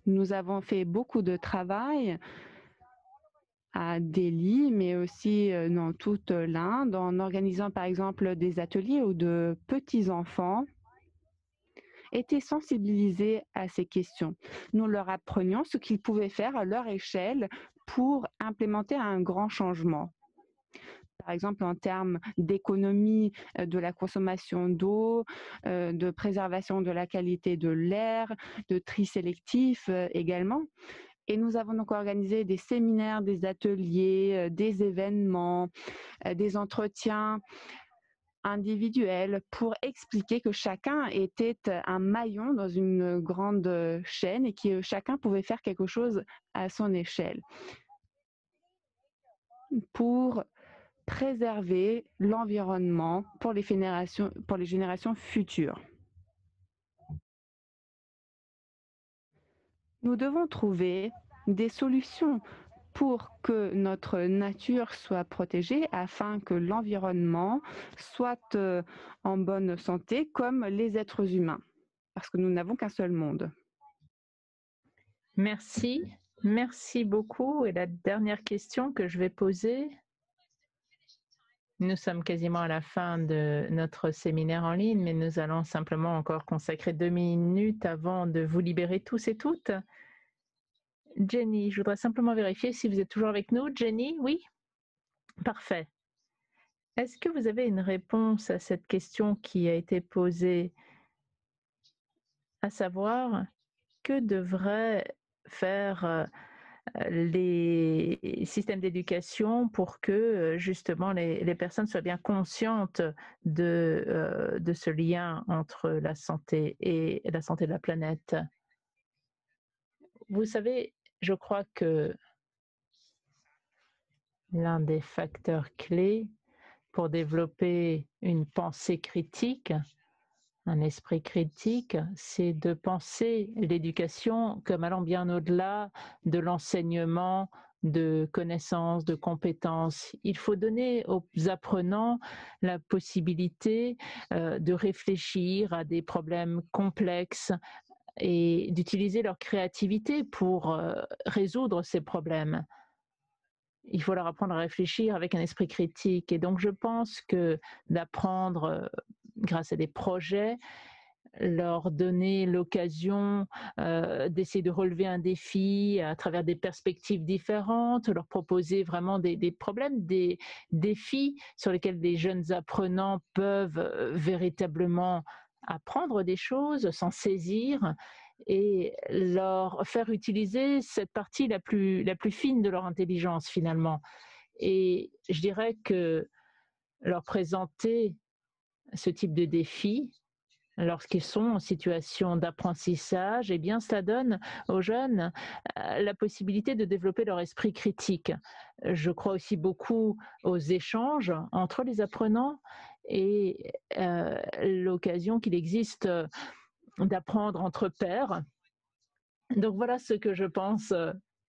Nous avons fait beaucoup de travail à Delhi, mais aussi dans toute l'Inde, en organisant par exemple des ateliers où de petits enfants étaient sensibilisés à ces questions. Nous leur apprenions ce qu'ils pouvaient faire à leur échelle pour implémenter un grand changement. Par exemple, en termes d'économie de la consommation d'eau, de préservation de la qualité de l'air, de tri sélectif également. Et nous avons donc organisé des séminaires, des ateliers, des événements, des entretiens individuels pour expliquer que chacun était un maillon dans une grande chaîne et que chacun pouvait faire quelque chose à son échelle pour préserver l'environnement pour les générations futures. Nous devons trouver des solutions pour que notre nature soit protégée afin que l'environnement soit en bonne santé comme les êtres humains, parce que nous n'avons qu'un seul monde. Merci. Merci beaucoup. Et la dernière question que je vais poser, nous sommes quasiment à la fin de notre séminaire en ligne, mais nous allons simplement encore consacrer 2 minutes avant de vous libérer tous et toutes. Jenny, je voudrais simplement vérifier si vous êtes toujours avec nous. Jenny, oui? Parfait. Est-ce que vous avez une réponse à cette question qui a été posée, à savoir que devraient faire les systèmes d'éducation pour que justement les personnes soient bien conscientes de ce lien entre la santé et la santé de la planète? Vous savez, je crois que l'un des facteurs clés pour développer une pensée critique, un esprit critique, c'est de penser l'éducation comme allant bien au-delà de l'enseignement, de connaissances, de compétences. Il faut donner aux apprenants la possibilité de réfléchir à des problèmes complexes et d'utiliser leur créativité pour résoudre ces problèmes. Il faut leur apprendre à réfléchir avec un esprit critique. Et donc, je pense que d'apprendre grâce à des projets, leur donner l'occasion d'essayer de relever un défi à travers des perspectives différentes, leur proposer vraiment des problèmes, des défis sur lesquels les jeunes apprenants peuvent véritablement apprendre des choses, s'en saisir et leur faire utiliser cette partie la plus fine de leur intelligence finalement. Et je dirais que leur présenter ce type de défi lorsqu'ils sont en situation d'apprentissage, eh bien, cela donne aux jeunes la possibilité de développer leur esprit critique. Je crois aussi beaucoup aux échanges entre les apprenants et l'occasion qu'il existe d'apprendre entre pairs. Donc voilà ce que je pense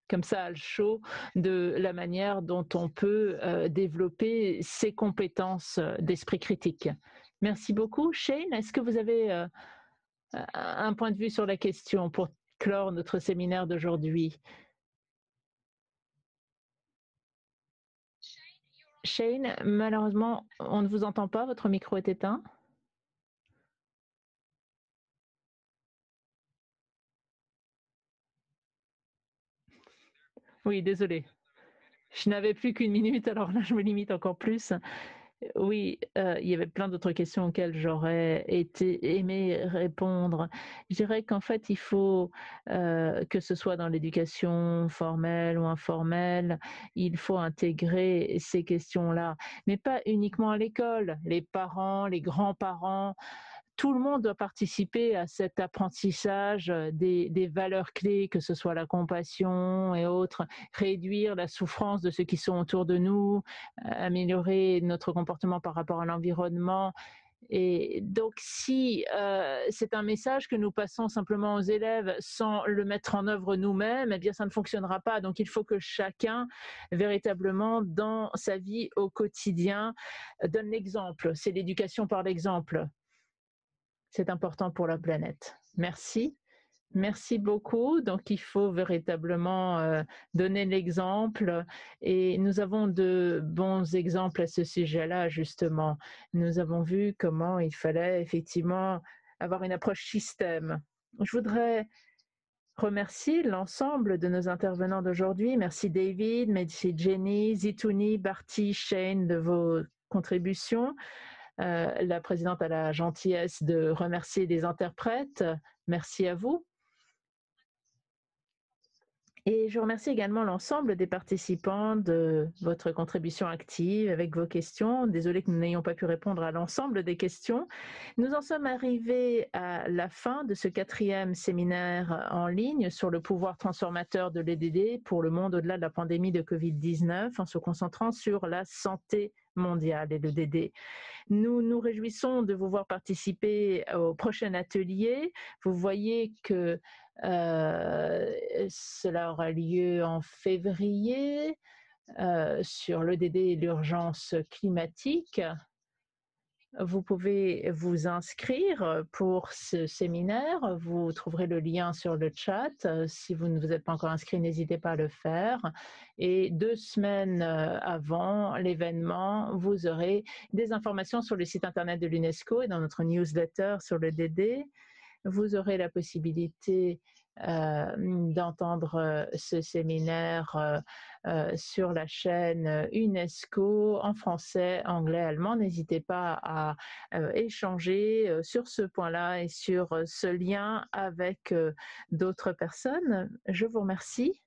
comme ça à le chaud de la manière dont on peut développer ses compétences d'esprit critique. Merci beaucoup. Shane, est-ce que vous avez un point de vue sur la question pour clore notre séminaire d'aujourd'hui? Shane, malheureusement, on ne vous entend pas, votre micro est éteint. Oui, désolé. Je n'avais plus qu'une minute, alors là, je me limite encore plus. Oui, il y avait plein d'autres questions auxquelles j'aurais aimé répondre. Je dirais qu'en fait, il faut, que ce soit dans l'éducation formelle ou informelle, il faut intégrer ces questions-là, mais pas uniquement à l'école. Les parents, les grands-parents, tout le monde doit participer à cet apprentissage des valeurs clés, que ce soit la compassion et autres, réduire la souffrance de ceux qui sont autour de nous, améliorer notre comportement par rapport à l'environnement. Et donc, si c'est un message que nous passons simplement aux élèves sans le mettre en œuvre nous-mêmes, eh bien, ça ne fonctionnera pas. Donc, il faut que chacun, véritablement, dans sa vie au quotidien, donne l'exemple. C'est l'éducation par l'exemple. C'est important pour la planète. Merci. Merci beaucoup. Donc, il faut véritablement donner l'exemple et nous avons de bons exemples à ce sujet-là, justement. Nous avons vu comment il fallait effectivement avoir une approche système. Je voudrais remercier l'ensemble de nos intervenants d'aujourd'hui. Merci David, merci Jenny, Zitouni, Barty, Shane de vos contributions. La présidente a la gentillesse de remercier les interprètes. Merci à vous. Et je remercie également l'ensemble des participants de votre contribution active avec vos questions. Désolée que nous n'ayons pas pu répondre à l'ensemble des questions. Nous en sommes arrivés à la fin de ce 4e séminaire en ligne sur le pouvoir transformateur de l'EDD pour le monde au-delà de la pandémie de Covid-19 en se concentrant sur la santé mondiale et l'EDD. Nous nous réjouissons de vous voir participer au prochain atelier. Vous voyez que cela aura lieu en février sur l'EDD et l'urgence climatique. Vous pouvez vous inscrire pour ce séminaire. Vous trouverez le lien sur le chat. Si vous ne vous êtes pas encore inscrit, n'hésitez pas à le faire. Et 2 semaines avant l'événement, vous aurez des informations sur le site internet de l'UNESCO et dans notre newsletter sur le DD. Vous aurez la possibilité d'entendre ce séminaire sur la chaîne UNESCO en français, anglais, allemand. N'hésitez pas à échanger sur ce point-là et sur ce lien avec d'autres personnes. Je vous remercie.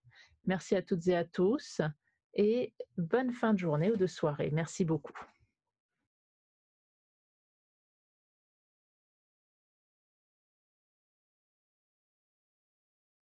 Merci à toutes et à tous et bonne fin de journée ou de soirée. Merci beaucoup.